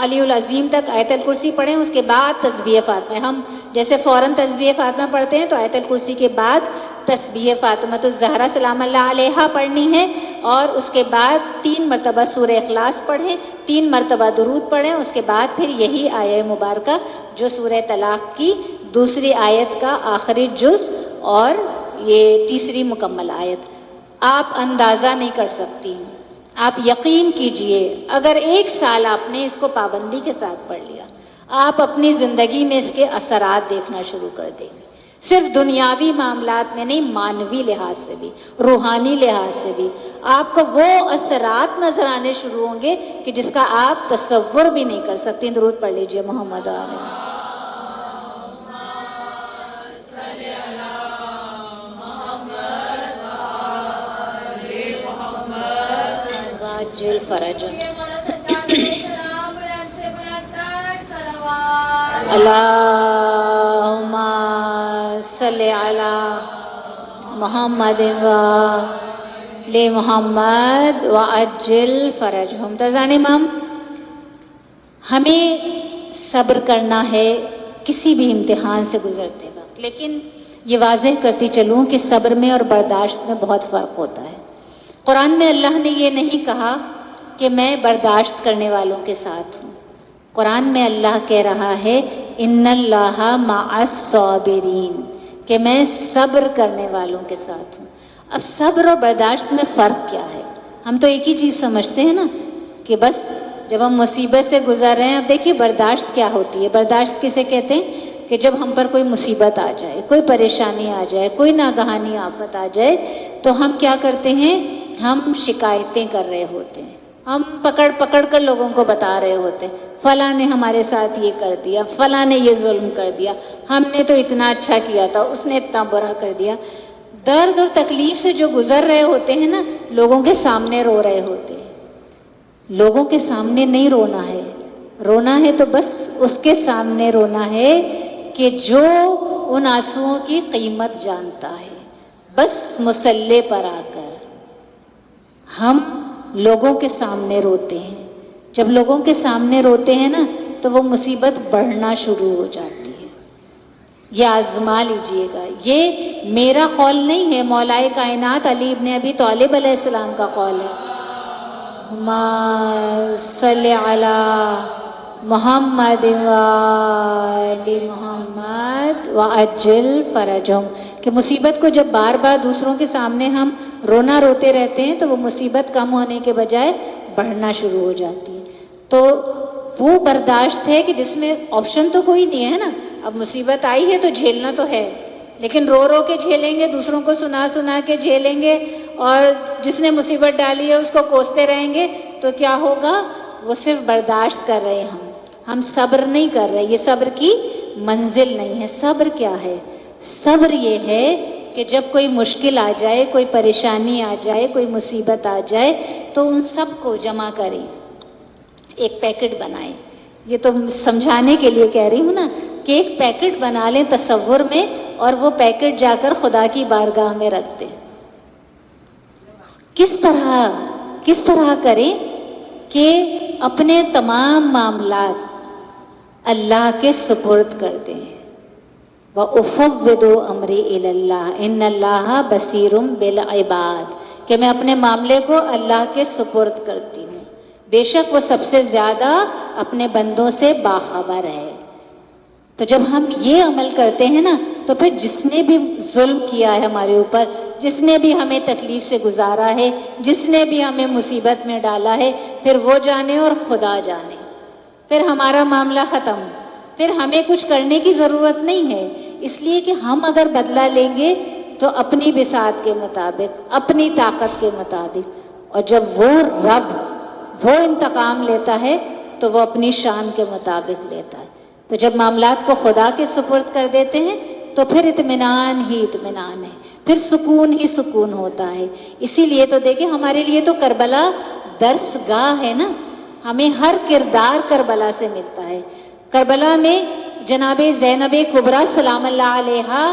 علی العظیم تک آیت الکرسی پڑھیں. اس کے بعد تسبیح فاطمہ، ہم جیسے فوراً تسبیح فاطمہ پڑھتے ہیں تو آیت الکرسی کے بعد تسبیح فاطمۃ الزہرا سلام اللہ علیہا پڑھنی ہے، اور اس کے بعد 3 مرتبہ سورہ اخلاص پڑھیں، 3 مرتبہ درود پڑھیں. اس کے بعد پھر یہی آیہ مبارکہ جو سورہ طلاق کی دوسری آیت کا آخری جز اور یہ تیسری مکمل آیت. آپ اندازہ نہیں کر سکتی، آپ یقین کیجئے اگر 1 سال آپ نے اس کو پابندی کے ساتھ پڑھ لیا، آپ اپنی زندگی میں اس کے اثرات دیکھنا شروع کر دیں گے. صرف دنیاوی معاملات میں نہیں، مانوی لحاظ سے بھی، روحانی لحاظ سے بھی آپ کو وہ اثرات نظر آنے شروع ہوں گے کہ جس کا آپ تصور بھی نہیں کر سکتی. درود پڑھ لیجئے محمد آمین. جل فرج اللہم صلی علی محمد وآل محمد وعجل فرجہم. تذان امام، ہمیں صبر کرنا ہے کسی بھی امتحان سے گزرتے وقت، لیکن یہ واضح کرتی چلوں کہ صبر میں اور برداشت میں بہت فرق ہوتا ہے. قرآن میں اللہ نے یہ نہیں کہا کہ میں برداشت کرنے والوں کے ساتھ ہوں. قرآن میں اللہ کہہ رہا ہے ان اللہ مع الصابرین، کہ میں صبر کرنے والوں کے ساتھ ہوں. اب صبر اور برداشت میں فرق کیا ہے؟ ہم تو ایک ہی چیز سمجھتے ہیں نا کہ بس جب ہم مصیبت سے گزر رہے ہیں. اب دیکھیے برداشت کیا ہوتی ہے. برداشت کسے کہتے ہیں کہ جب ہم پر کوئی مصیبت آ جائے، کوئی پریشانی آ جائے، کوئی ناگہانی آفت آ جائے تو ہم کیا کرتے ہیں؟ ہم شکایتیں کر رہے ہوتے ہیں، ہم پکڑ پکڑ کر لوگوں کو بتا رہے ہوتے ہیں فلاں نے ہمارے ساتھ یہ کر دیا، فلاں نے یہ ظلم کر دیا، ہم نے تو اتنا اچھا کیا تھا، اس نے اتنا برا کر دیا. درد اور تکلیف سے جو گزر رہے ہوتے ہیں نا، لوگوں کے سامنے رو رہے ہوتے ہیں. لوگوں کے سامنے نہیں رونا ہے. رونا ہے تو بس اس کے سامنے رونا ہے کہ جو ان آنسوؤں کی قیمت جانتا ہے. بس مصلی پر آ کر ہم لوگوں کے سامنے روتے ہیں. جب لوگوں کے سامنے روتے ہیں نا تو وہ مصیبت بڑھنا شروع ہو جاتی ہے. یہ آزما لیجئے گا. یہ میرا قول نہیں ہے، مولائے کائنات علی ابن ابی طالب علیہ السلام کا قول ہے. اللہم صلی علی محمد وآل محمد وعجل فرجہم، کہ مصیبت کو جب بار بار دوسروں کے سامنے ہم رونا روتے رہتے ہیں تو وہ مصیبت کم ہونے کے بجائے بڑھنا شروع ہو جاتی ہے. تو وہ برداشت ہے کہ جس میں آپشن تو کوئی نہیں ہے نا. اب مصیبت آئی ہے تو جھیلنا تو ہے، لیکن رو رو کے جھیلیں گے، دوسروں کو سنا سنا کے جھیلیں گے، اور جس نے مصیبت ڈالی ہے اس کو کوستے رہیں گے تو کیا ہوگا؟ وہ صرف برداشت کر رہے ہیں، ہم صبر نہیں کر رہے. یہ صبر کی منزل نہیں ہے. صبر کیا ہے؟ صبر یہ ہے کہ جب کوئی مشکل آ جائے، کوئی پریشانی آ جائے، کوئی مصیبت آ جائے تو ان سب کو جمع کریں، ایک پیکٹ بنائیں. یہ تو سمجھانے کے لیے کہہ رہی ہوں نا کہ ایک پیکٹ بنا لیں تصور میں، اور وہ پیکٹ جا کر خدا کی بارگاہ میں رکھ دیں. کس طرح کریں کہ اپنے تمام معاملات اللہ کے سپرد کر دیں. وَأُفَوِّضُ أَمْرِي إِلَى اللَّهِ إِنَّ اللَّهَ بَصِيرٌ بِالْعِبَادِ، کہ میں اپنے معاملے کو اللہ کے سپرد کرتی ہوں، بے شک وہ سب سے زیادہ اپنے بندوں سے باخبر ہے. تو جب ہم یہ عمل کرتے ہیں نا تو پھر جس نے بھی ظلم کیا ہے ہمارے اوپر، جس نے بھی ہمیں تکلیف سے گزارا ہے، جس نے بھی ہمیں مصیبت میں ڈالا ہے، پھر وہ جانے اور خدا جانے. پھر ہمارا معاملہ ختم، پھر ہمیں کچھ کرنے کی ضرورت نہیں ہے. اس لیے کہ ہم اگر بدلہ لیں گے تو اپنی بساط کے مطابق، اپنی طاقت کے مطابق، اور جب وہ رب وہ انتقام لیتا ہے تو وہ اپنی شان کے مطابق لیتا ہے. تو جب معاملات کو خدا کے سپرد کر دیتے ہیں تو پھر اطمینان ہی اطمینان ہے، پھر سکون ہی سکون ہوتا ہے. اسی لیے تو دیکھیں ہمارے لیے تو کربلا درس گاہ ہے نا. ہمیں ہر کردار کربلا سے ملتا ہے. کربلا میں جناب زینب کبریٰ سلام اللہ علیہا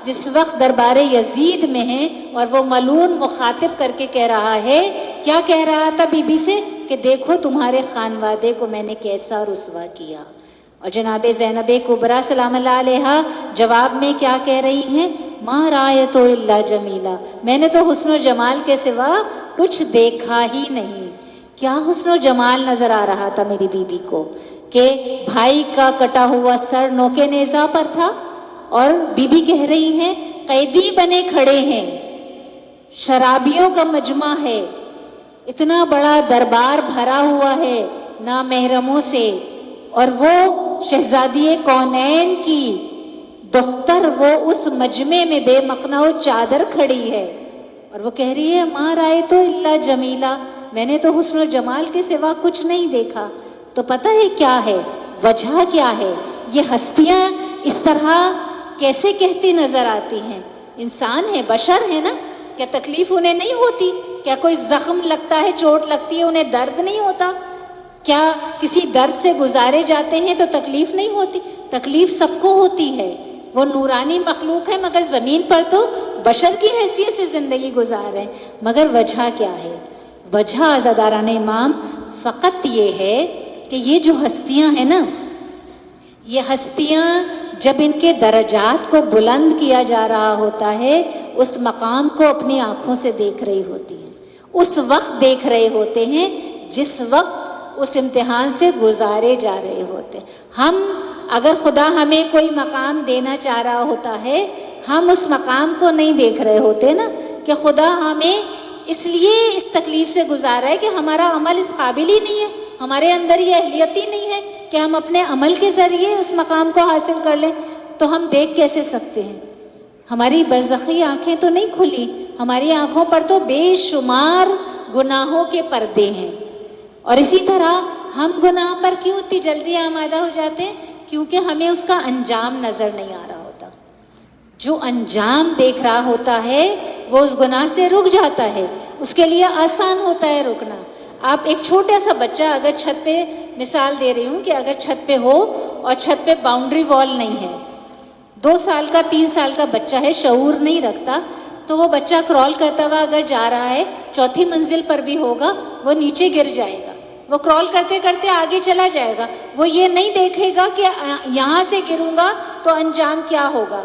جس وقت دربار یزید میں ہیں اور وہ ملعون مخاطب کر کے کہہ رہا ہے، کیا کہہ رہا تھا بی بی سے کہ دیکھو تمہارے خانوادے کو میں نے کیسا رسوا کیا. اور جناب زینب کبریٰ سلام اللہ علیہا جواب میں کیا کہہ رہی ہیں؟ ما رایت الا جمیلا، میں نے تو حسن و جمال کے سوا کچھ دیکھا ہی نہیں. کیا حسن و جمال نظر آ رہا تھا میری بیوی کو کہ بھائی کا کٹا ہوا سر نوکے نیزہ پر تھا، اور بیوی کہہ رہی ہیں قیدی بنے کھڑے ہیں، شرابیوں کا مجمع ہے، اتنا بڑا دربار بھرا ہوا ہے نامحرموں سے، اور وہ شہزادی کونین کی دختر وہ اس مجمع میں بے مقنع و چادر کھڑی ہے، اور وہ کہہ رہی ہے ما رایت الا جمیلا، میں نے تو حسن و جمال کے سوا کچھ نہیں دیکھا. تو پتہ ہے کیا ہے وجہ، کیا ہے یہ ہستیاں اس طرح کیسے کہتی نظر آتی ہیں؟ انسان ہے، بشر ہے نا، کیا تکلیف انہیں نہیں ہوتی؟ کیا کوئی زخم لگتا ہے، چوٹ لگتی ہے، انہیں درد نہیں ہوتا؟ کیا کسی درد سے گزارے جاتے ہیں تو تکلیف نہیں ہوتی؟ تکلیف سب کو ہوتی ہے. وہ نورانی مخلوق ہے مگر زمین پر تو بشر کی حیثیت سے زندگی گزار رہے ہیں. مگر وجہ کیا ہے؟ وجہ عزاداران امام فقط یہ ہے کہ یہ جو ہستیاں ہیں نا، یہ ہستیاں جب ان کے درجات کو بلند کیا جا رہا ہوتا ہے، اس مقام کو اپنی آنکھوں سے دیکھ رہی ہوتی ہیں، اس وقت دیکھ رہے ہوتے ہیں جس وقت اس امتحان سے گزارے جا رہے ہوتے. ہم اگر خدا ہمیں کوئی مقام دینا چاہ رہا ہوتا ہے، ہم اس مقام کو نہیں دیکھ رہے ہوتے نا، کہ خدا ہمیں اس لیے اس تکلیف سے گزارا ہے کہ ہمارا عمل اس قابل ہی نہیں ہے، ہمارے اندر یہ اہلیت ہی نہیں ہے کہ ہم اپنے عمل کے ذریعے اس مقام کو حاصل کر لیں. تو ہم دیکھ کیسے سکتے ہیں؟ ہماری برزخی آنکھیں تو نہیں کھلی، ہماری آنکھوں پر تو بے شمار گناہوں کے پردے ہیں. اور اسی طرح ہم گناہ پر کیوں اتنی جلدی آمادہ ہو جاتے ہیں؟ کیونکہ ہمیں اس کا انجام نظر نہیں آ رہا ہوتا. جو انجام دیکھ رہا ہوتا ہے وہ اس گناہ سے رک جاتا ہے، اس کے لیے آسان ہوتا ہے رکنا. آپ ایک چھوٹا سا بچہ اگر چھت پہ، مثال دے رہی ہوں کہ اگر چھت پہ ہو اور چھت پہ باؤنڈری وال نہیں ہے، 2 سال کا 3 سال کا بچہ ہے، شعور نہیں رکھتا، تو وہ بچہ کرال کرتا ہوا اگر جا رہا ہے، 4تھی منزل پر بھی ہوگا، وہ نیچے گر جائے گا. وہ کرال کرتے کرتے آگے چلا جائے گا، وہ یہ نہیں دیکھے گا کہ یہاں سے گروں گا تو انجام کیا ہوگا.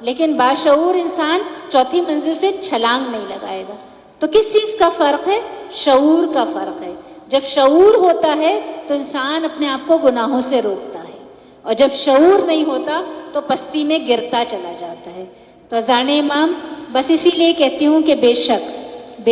لیکن باشعور انسان 4تھی منزل سے چھلانگ نہیں لگائے گا. تو کس چیز کا فرق ہے؟ شعور کا فرق ہے. جب شعور ہوتا ہے تو انسان اپنے آپ کو گناہوں سے روکتا ہے، اور جب شعور نہیں ہوتا تو پستی میں گرتا چلا جاتا ہے. تو اذان امام بس اسی لیے کہتی ہوں کہ بے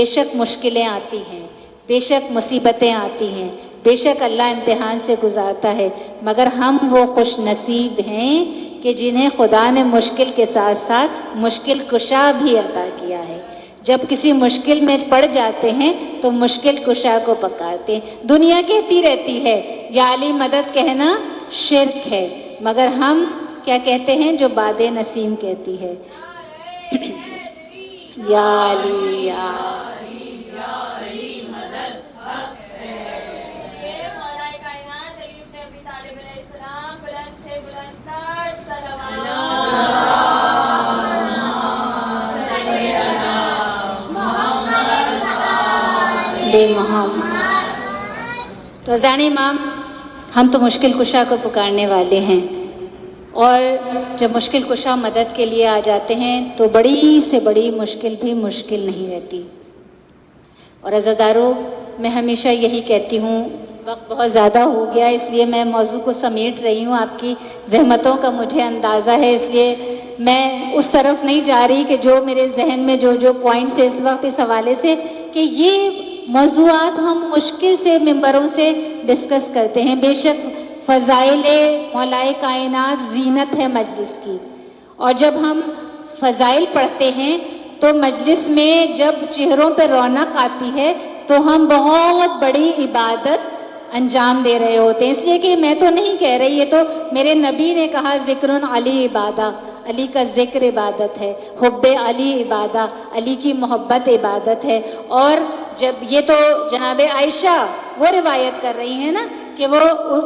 شک مشکلیں آتی ہیں، بے شک مصیبتیں آتی ہیں، بے شک اللہ امتحان سے گزارتا ہے، مگر ہم وہ خوش نصیب ہیں کہ جنہیں خدا نے مشکل کے ساتھ ساتھ مشکل کشا بھی عطا کیا ہے. جب کسی مشکل میں پڑ جاتے ہیں تو مشکل کشا کو پکارتے ہیں. دنیا کہتی رہتی ہے یا علی مدد کہنا شرک ہے، مگر ہم کیا کہتے ہیں جو باد نسیم کہتی ہے، یا علی یا محمد. تو اذان امام ہم تو مشکل کشا کو پکارنے والے ہیں، اور جب مشکل کشا مدد کے لیے آ جاتے ہیں تو بڑی سے بڑی مشکل بھی مشکل نہیں رہتی. اور عزادارو، میں ہمیشہ یہی کہتی ہوں، وقت بہت زیادہ ہو گیا اس لیے میں موضوع کو سمیٹ رہی ہوں، آپ کی زحمتوں کا مجھے اندازہ ہے، اس لیے میں اس طرف نہیں جا رہی کہ جو میرے ذہن میں جو پوائنٹس اس وقت اس حوالے سے کہ یہ موضوعات ہم مشکل سے ممبروں سے ڈسکس کرتے ہیں. بے شک فضائل مولائے کائنات زینت ہے مجلس کی، اور جب ہم فضائل پڑھتے ہیں تو مجلس میں جب چہروں پہ رونق آتی ہے تو ہم بہت بڑی عبادت انجام دے رہے ہوتے ہیں. اس لیے کہ میں تو نہیں کہہ رہی، یہ تو میرے نبی نے کہا ذکر علی عبادہ، علی کا ذکر عبادت ہے، حب علی عبادہ، علی کی محبت عبادت ہے. اور جب یہ تو جناب عائشہ وہ روایت کر رہی ہیں نا کہ وہ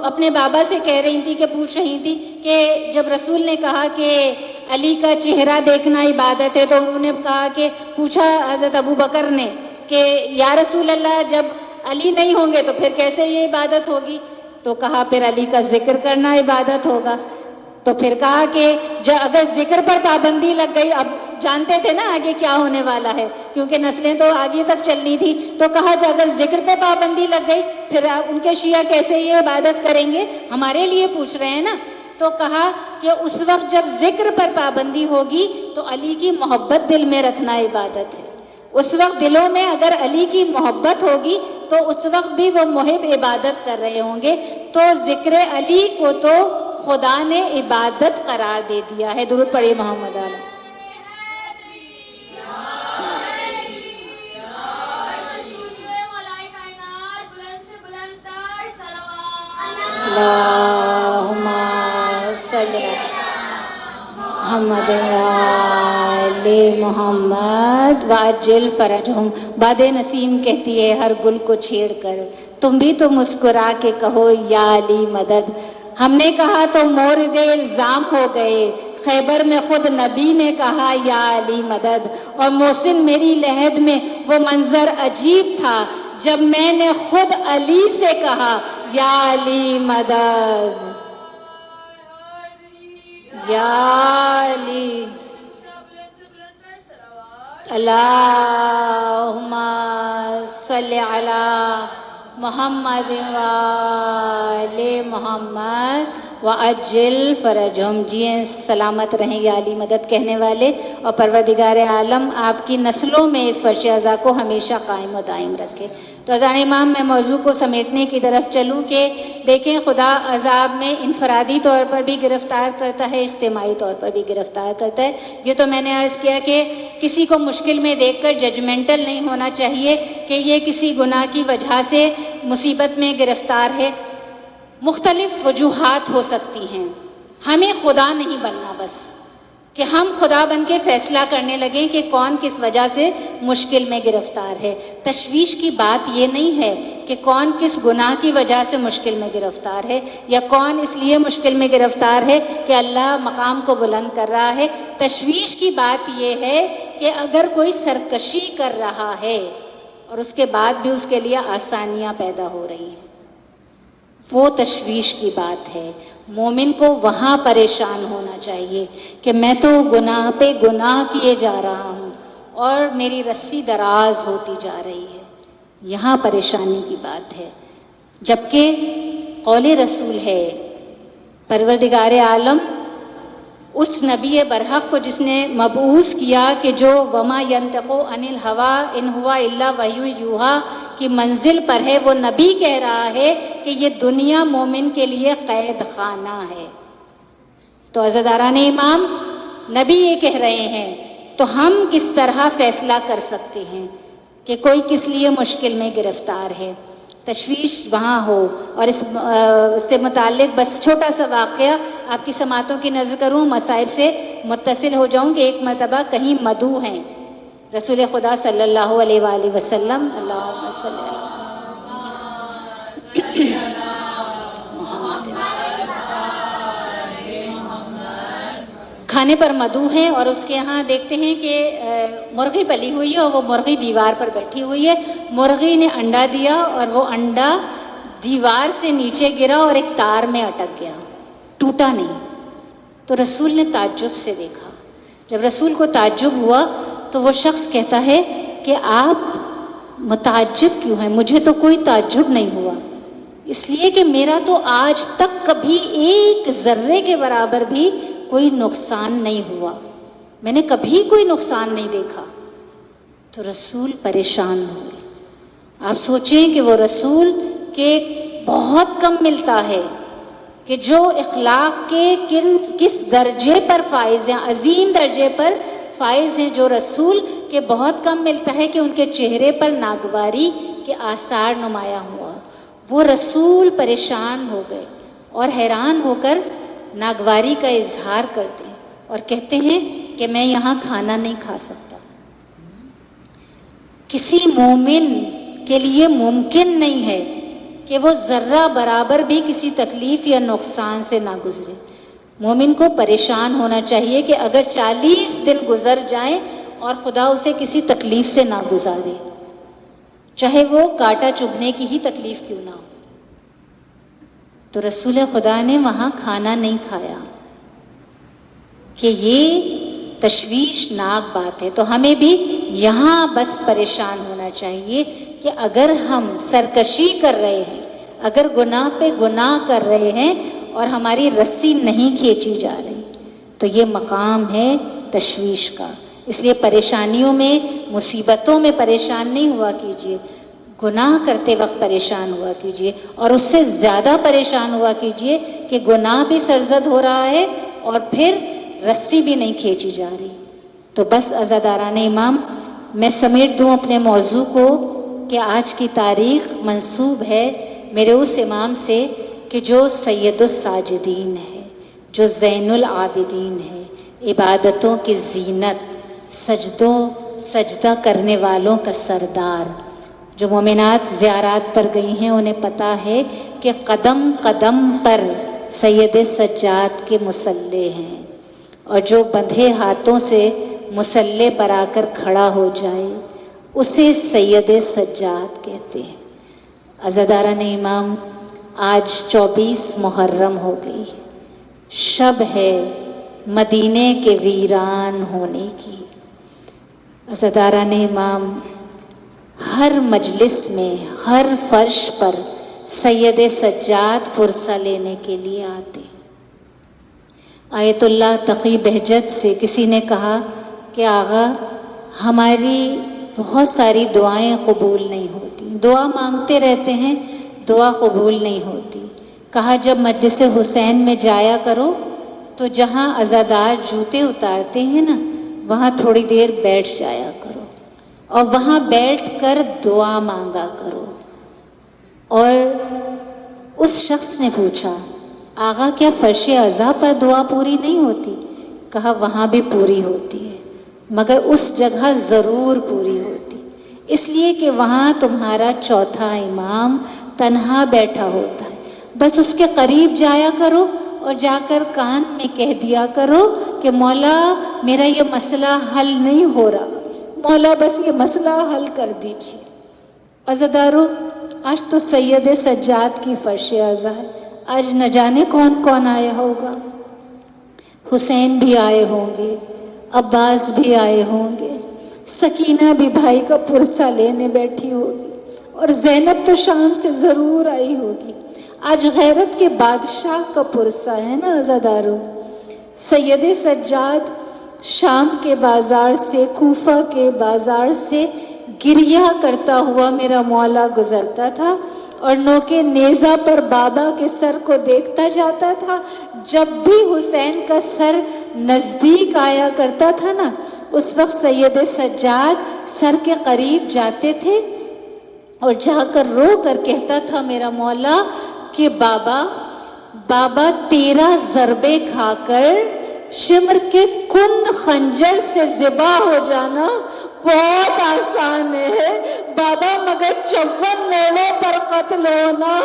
اپنے بابا سے کہہ رہی تھی کہ پوچھ رہی تھی کہ جب رسول نے کہا کہ علی کا چہرہ دیکھنا عبادت ہے، تو انہوں نے کہا کہ پوچھا حضرت ابو بکر نے کہ یا رسول اللہ جب علی نہیں ہوں گے تو پھر کیسے یہ عبادت ہوگی؟ تو کہا پھر علی کا ذکر کرنا عبادت ہوگا۔ تو پھر کہا کہ اگر ذکر پر پابندی لگ گئی، اب جانتے تھے نا آگے کیا ہونے والا ہے کیونکہ نسلیں تو آگے تک چلنی تھی، تو کہا اگر ذکر پہ پابندی لگ گئی پھر ان کے شیعہ کیسے یہ عبادت کریں گے؟ ہمارے لیے پوچھ رہے ہیں نا۔ تو کہا کہ اس وقت جب ذکر پر پابندی ہوگی تو علی کی محبت دل میں رکھنا عبادت ہے۔ اس وقت دلوں میں اگر علی کی محبت ہوگی تو اس وقت بھی وہ محب عبادت کر رہے ہوں گے۔ تو ذکر علی کو تو خدا نے عبادت قرار دے دیا ہے۔ درود پڑھیے محمد علیہ۔ اللہم صلی محمد علی محمد وعجل فرجہم۔ باد نسیم کہتی ہے ہر گل کو چھیڑ کر، تم بھی تو مسکرا کے کہو یا علی مدد۔ ہم نے کہا تو مورد الزام ہو گئے، خیبر میں خود نبی نے کہا یا علی مدد۔ اور محسن میری لحد میں وہ منظر عجیب تھا جب میں نے خود علی سے کہا یا علی مدد، یا علی۔ اللہم صلی علی محمد وآل محمد وعجل فرجہم۔ جی سلامت رہیں یا علی مدد کہنے والے، اور پروردگار عالم آپ کی نسلوں میں اس فرش ازا کو ہمیشہ قائم و دائم رکھے۔ تو اذان امام میں موضوع کو سمیٹنے کی طرف چلوں کہ دیکھیں خدا عذاب میں انفرادی طور پر بھی گرفتار کرتا ہے، اجتماعی طور پر بھی گرفتار کرتا ہے۔ یہ تو میں نے عرض کیا کہ کسی کو مشکل میں دیکھ کر ججمنٹل نہیں ہونا چاہیے کہ یہ کسی گناہ کی وجہ سے مصیبت میں گرفتار ہے۔ مختلف وجوہات ہو سکتی ہیں، ہمیں خدا نہیں بننا بس کہ ہم خدا بن کے فیصلہ کرنے لگیں کہ کون کس وجہ سے مشکل میں گرفتار ہے۔ تشویش کی بات یہ نہیں ہے کہ کون کس گناہ کی وجہ سے مشکل میں گرفتار ہے یا کون اس لیے مشکل میں گرفتار ہے کہ اللہ مقام کو بلند کر رہا ہے۔ تشویش کی بات یہ ہے کہ اگر کوئی سرکشی کر رہا ہے اور اس کے بعد بھی اس کے لیے آسانیاں پیدا ہو رہی ہیں، وہ تشویش کی بات ہے۔ مومن کو وہاں پریشان ہونا چاہیے کہ میں تو گناہ پہ گناہ کیے جا رہا ہوں اور میری رسی دراز ہوتی جا رہی ہے، یہاں پریشانی کی بات ہے۔ جبکہ قول رسول ہے پروردگار عالم اس نبی برحق کو جس نے مبعوث کیا کہ جو وما ینطق عن الہوی ان ہوا الا وحی یوحی کی منزل پر ہے، وہ نبی کہہ رہا ہے کہ یہ دنیا مومن کے لیے قید خانہ ہے۔ تو عزیزان امام نبی یہ کہہ رہے ہیں تو ہم کس طرح فیصلہ کر سکتے ہیں کہ کوئی کس لیے مشکل میں گرفتار ہے؟ تشویش وہاں ہو۔ اور اس سے متعلق بس چھوٹا سا واقعہ آپ کی سماعتوں کی نظر کروں، مصائب سے متصل ہو جاؤں کہ ایک مرتبہ کہیں مدعو ہیں رسول خدا صلی اللہ علیہ وآلہ وسلم، اللہم صلی اللہ کھانے پر مدعو ہیں اور اس کے یہاں دیکھتے ہیں کہ مرغی پلی ہوئی ہے اور وہ مرغی دیوار پر بیٹھی ہوئی ہے۔ مرغی نے انڈا دیا اور وہ انڈا دیوار سے نیچے گرا اور ایک تار میں اٹک گیا، ٹوٹا نہیں۔ تو رسول نے تعجب سے دیکھا۔ جب رسول کو تعجب ہوا تو وہ شخص کہتا ہے کہ آپ متعجب کیوں ہیں؟ مجھے تو کوئی تعجب نہیں ہوا، اس لیے کہ میرا تو آج تک کبھی ایک ذرے کے برابر بھی کوئی نقصان نہیں ہوا، میں نے کبھی کوئی نقصان نہیں دیکھا۔ تو رسول پریشان ہوئے۔ آپ سوچیں کہ وہ رسول کے بہت کم ملتا ہے کہ جو اخلاق کے کس درجے پر فائز ہیں، عظیم درجے پر فائز ہیں جو رسول کے بہت کم ملتا ہے کہ ان کے چہرے پر ناگواری کے آثار نمایاں ہوا۔ وہ رسول پریشان ہو گئے اور حیران ہو کر ناگواری کا اظہار کرتے ہیں اور کہتے ہیں کہ میں یہاں کھانا نہیں کھا سکتا۔ کسی مومن کے لیے ممکن نہیں ہے کہ وہ ذرہ برابر بھی کسی تکلیف یا نقصان سے نہ گزرے۔ مومن کو پریشان ہونا چاہیے کہ اگر 40 دن گزر جائیں اور خدا اسے کسی تکلیف سے نہ گزارے، چاہے وہ کانٹا چبھنے کی ہی تکلیف کیوں نہ ہو۔ تو رسول خدا نے وہاں کھانا نہیں کھایا کہ یہ تشویشناک بات ہے۔ تو ہمیں بھی یہاں بس پریشان ہونا چاہیے کہ اگر ہم سرکشی کر رہے ہیں، اگر گناہ پہ گناہ کر رہے ہیں اور ہماری رسی نہیں کھینچی جا رہی، تو یہ مقام ہے تشویش کا۔ اس لیے پریشانیوں میں، مصیبتوں میں پریشان نہیں ہوا کیجیے، گناہ کرتے وقت پریشان ہوا کیجیے، اور اس سے زیادہ پریشان ہوا کیجیے کہ گناہ بھی سرزد ہو رہا ہے اور پھر رسی بھی نہیں کھینچی جا رہی۔ تو بس عزاداران امام، میں سمیٹ دوں اپنے موضوع کو کہ آج کی تاریخ منسوب ہے میرے اس امام سے کہ جو سید الساجدین ہے، جو زین العابدین ہے، عبادتوں کی زینت، سجدہ کرنے والوں کا سردار۔ جو مومنات زیارات پر گئی ہیں انہیں پتہ ہے کہ قدم قدم پر سید سجاد کے مصلے ہیں، اور جو بندھے ہاتھوں سے مصلے پر آ کر کھڑا ہو جائے اسے سید سجاد کہتے ہیں۔ عزاداران امام، آج 24 محرم ہو گئی، شب ہے مدینے کے ویران ہونے کی۔ عزاداران امام، ہر مجلس میں، ہر فرش پر سید سجاد پرسہ لینے کے لیے آتے ہیں۔ آیت اللہ تقی بہجت سے کسی نے کہا کہ آغا ہماری بہت ساری دعائیں قبول نہیں ہوتی، دعا مانگتے رہتے ہیں، دعا قبول نہیں ہوتی۔ کہا جب مجلس حسین میں جایا کرو تو جہاں عزادار جوتے اتارتے ہیں نا، وہاں تھوڑی دیر بیٹھ جایا کرو اور وہاں بیٹھ کر دعا مانگا کرو۔ اور اس شخص نے پوچھا آغا کیا فرش عزا پر دعا پوری نہیں ہوتی؟ کہا وہاں بھی پوری ہوتی ہے، مگر اس جگہ ضرور پوری ہوتی، اس لیے کہ وہاں تمہارا چوتھا امام تنہا بیٹھا ہوتا ہے۔ بس اس کے قریب جایا کرو اور جا کر کان میں کہہ دیا کرو کہ مولا میرا یہ مسئلہ حل نہیں ہو رہا، مولا بس یہ مسئلہ حل کر دیجیے۔ عزادارو، آج تو سید سجاد کی فرش عزا ہے، آج نہ جانے کون کون آیا ہوگا، حسین بھی آئے ہوں گے، عباس بھی آئے ہوں گے، سکینہ بھی بھائی کا پرسہ لینے بیٹھی ہوگی، اور زینب تو شام سے ضرور آئی ہوگی۔ آج غیرت کے بادشاہ کا پرسہ ہے نا عزادارو۔ سید سجاد شام کے بازار سے، کوفہ کے بازار سے گریہ کرتا ہوا میرا مولا گزرتا تھا، اور نوکے نیزہ پر بابا کے سر کو دیکھتا جاتا تھا۔ جب بھی حسین کا سر نزدیک آیا کرتا تھا نا، اس وقت سید سجاد سر کے قریب جاتے تھے اور جا کر رو کر کہتا تھا میرا مولا کہ بابا تیرا ضربے کھا کر شمر کے کند خنجر سے ذبح ہو جانا بہت آسان ہے بابا، مگر 54 موڑوں پر قتل ہونا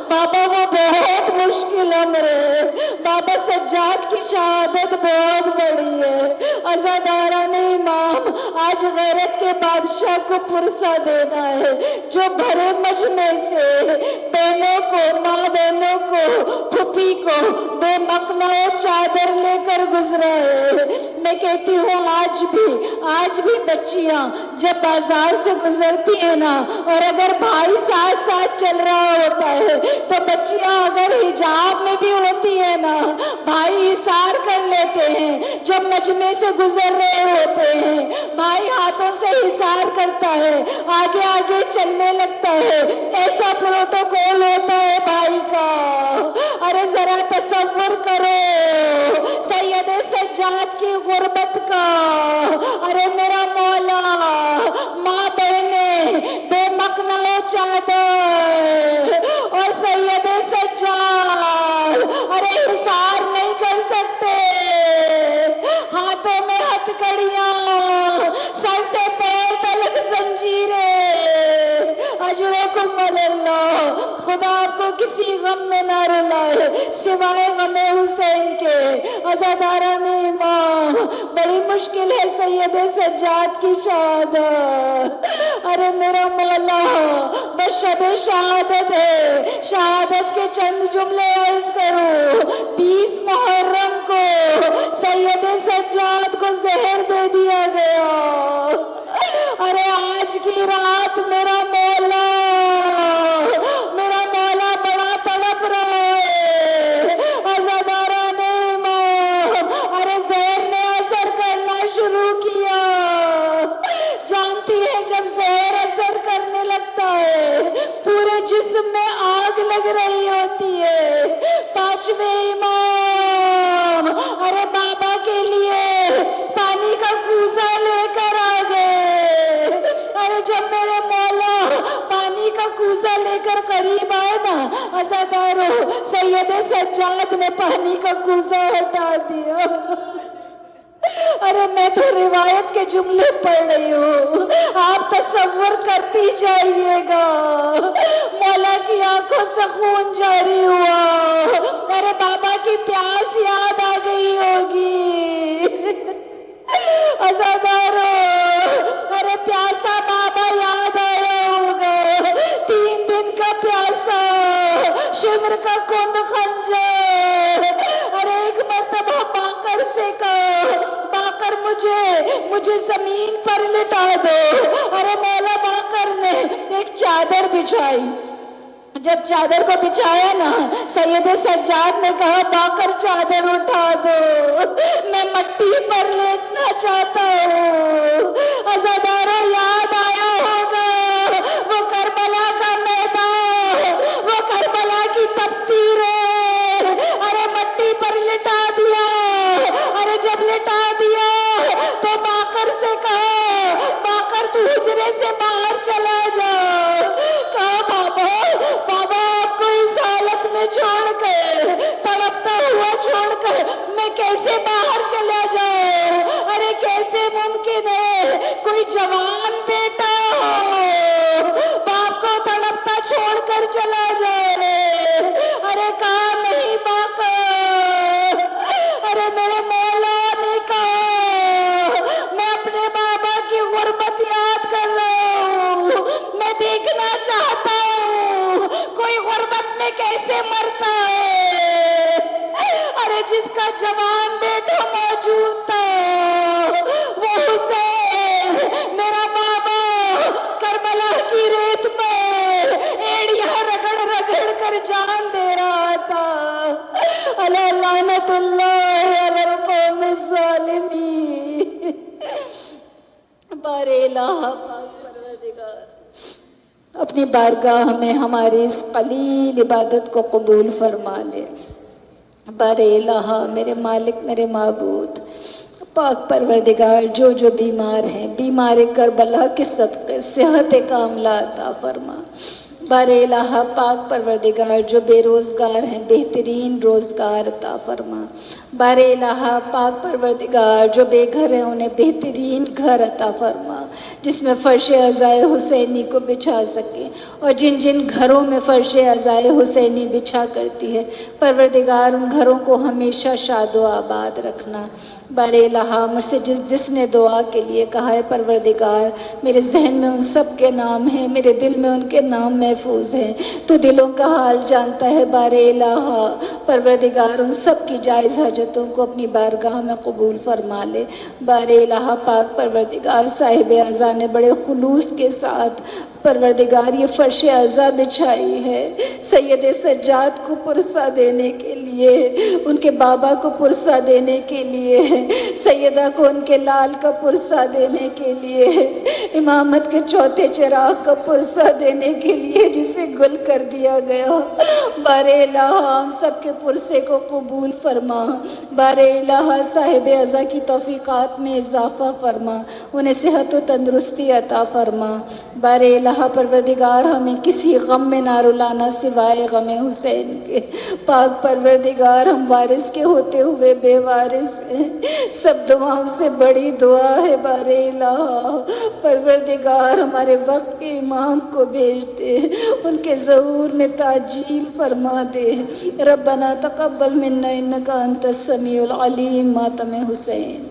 بابا وہ بہت مشکل امر ہے بابا۔ سجاد کی شہادت بہت بڑی ہے۔ عزاداران امام، آج غیرت کے بادشاہ کو پرسہ دینا ہے، جو بھرے مجمع سے بہنوں کو، ماں بہنوں کو، پھپھی کو بے مقنع چادر لے کر گزرا ہے۔ میں کہتی ہوں آج بھی بچیاں جب بازار سے گزرتی ہیں نا، اور اگر بھائی ساتھ ساتھ چل رہا ہوتا ہے تو بچیاں اگر حجاب میں بھی ہوتی ہیں نا، بھائی اثار کر لیتے ہیں۔ جب مجمع سے گزر رہے ہوتے ہیں، بھائی ہاتھوں سے اثار کرتا ہے، آگے آگے چلنے لگتا ہے، ایسا پروٹوکول ہوتا ہے بھائی کا۔ ارے ذرا تصور کرو سید سجاد کی غربت کا۔ ارے میرا مولا، ماں بہنیں بے مقنع چادر، اور سید سجاد ارے حصار نہیں کر سکتے، ہاتھوں میں ہتھ کڑیاں، سر سے پیر تلک زنجیریں۔ اجرکم اللہ، خدا آپ کو کسی غم میں نہ رلائے سوائے غم حسین کے۔ عزاداران امام، بڑی مشکل ہے سید سجاد کی شہادت۔ ارے میرا مولا، بس شب شہادت ہے، شہادت کے چند جملے عرض کروں۔ 20 محرم کو سید سجاد کو زہر دے دیا گیا۔ ارے آج کی رات میرا مولا بڑا تڑپ رہا ہے۔ عزاداران امام، ارے زہر نے اثر کرنا شروع کیا۔ جانتی ہے جب زہر اثر کرنے لگتا ہے پورے جسم میں آگ لگ رہی ہوتی ہے۔ 5ویں امام ارے بابا کے لیے پانی کا کوزہ لے کر آ گئے۔ ارے جب میرے مولا پانی کا کوزہ لے کر قریب آئے نا، عزادارو، سید سجاد نے پانی کا کوزہ ہٹا دیا۔ ارے میں تو روایت کے جملے پڑھ رہی ہوں، آپ تصور کرتی جائیے گا۔ مولا کی آنکھوں سے خون جاری ہوا۔ ارے بابا کی پیاس یاد آ گئی ہوگی۔ عزادارو، ارے پیاسا بابا یاد آیا ہوگا۔ 3 دن کا پیاسا، شمر کا کند خنجر۔ ارے ایک مرتبہ باقر سے کہا، باقر مجھے زمین پر لٹا دو۔ ارے مولا باقر نے ایک چادر بچھائی۔ جب چادر کو بچھایا نا، سید سجاد نے کہا باقر چادر اٹھا دو، میں مٹی پر لیٹنا چاہتا ہوں۔ عزاداروں، یاد آیا ہوگا وہ کربلا کا میدان، وہ کربلا کی تپتی ریت۔ ارے مٹی پر لٹا دیا۔ ارے جب لٹا دیا تو باقر سے کہا، باقر تو حجرے سے باہر چلا جا۔ کہا بابا آپ کو اس حالت میں چھوڑ کر، تڑپتا ہوا چھوڑ کر میں کیسے باہر چلا جاؤں؟ ارے کیسے ممکن ہے کوئی جوان بیٹا باپ کو تڑپتا چھوڑ کر چلا جائے؟ ارے کہا نہیں باقر۔ ارے میرے مولا نے کہا میں اپنے بابا کی غربت یاد کر رہا ہوں، میں دیکھنا چاہتا ہوں کوئی غربت میں کیسے مرتا ہے۔ ارے جس کا جوان بیٹا موجود تھا وہ حسین، میرا بابا، کربلا کی ریت پر ایڑیاں رگڑ رگڑ کر جان دے رہا تھا۔ اللہ لعنت اللہ علی القوم الظالمین۔ بار الہ پاک پروردگار، اپنی بارگاہ میں ہماری اس قلیل عبادت کو قبول فرما لے۔ بار الہ، میرے مالک، میرے معبود، پاک پروردگار، جو بیمار ہیں، بیمار کربلا کے صدقے صحت کاملہ عطا فرما۔ بار الہ پاک پروردگار، جو بے روزگار ہیں، بہترین روزگار عطا فرما۔ بار الہ پاک پروردگار، جو بے گھر ہیں انہیں بہترین گھر عطا فرما جس میں فرش عزائے حسینی کو بچھا سکے، اور جن جن گھروں میں فرش عزائے حسینی بچھا کرتی ہے پروردگار ان گھروں کو ہمیشہ شاد و آباد رکھنا۔ بار الہ، مجھ سے جس نے دعا کے لیے کہا ہے پروردگار، میرے ذہن میں ان سب کے نام ہیں، میرے دل میں ان کے نام محفوظ ہیں، تو دلوں کا حال جانتا ہے۔ بار الہ پروردگار، ان سب کی جائز حاجتوں کو اپنی بارگاہ میں قبول فرما لے۔ بار الہ پاک پروردگار، صاحب عزا نے بڑے خلوص کے ساتھ پروردگار یہ فرش عزا بچھائی ہے سید سجاد کو پرسہ دینے کے لیے، ان کے بابا کو پرسہ دینے کے لیے، سیدہ کو ان کے لال کا پرسہ دینے کے لیے، امامت کے چوتھے چراغ کا پرسہ دینے کے لیے جسے گل کر دیا گیا۔ بار الہ ہم سب کے پرسے کو قبول فرما۔ بار الہ صاحب عزا کی توفیقات میں اضافہ فرما، انہیں صحت و تندرستی عطا فرما۔ بار الہ الہ پروردگار ہمیں کسی غم میں نہ رلانا سوائے غم حسین کے۔ پاک پروردگار ہم وارث کے ہوتے ہوئے بے وارث ہیں، سب دعاؤں سے بڑی دعا ہے بار الہ پروردگار ہمارے وقت کے امام کو بھیج دے، ان کے ظہور میں تعجیل فرما دے۔ ربنا تقبل منا انک انت السمیع العلیم۔ ماتم حسین۔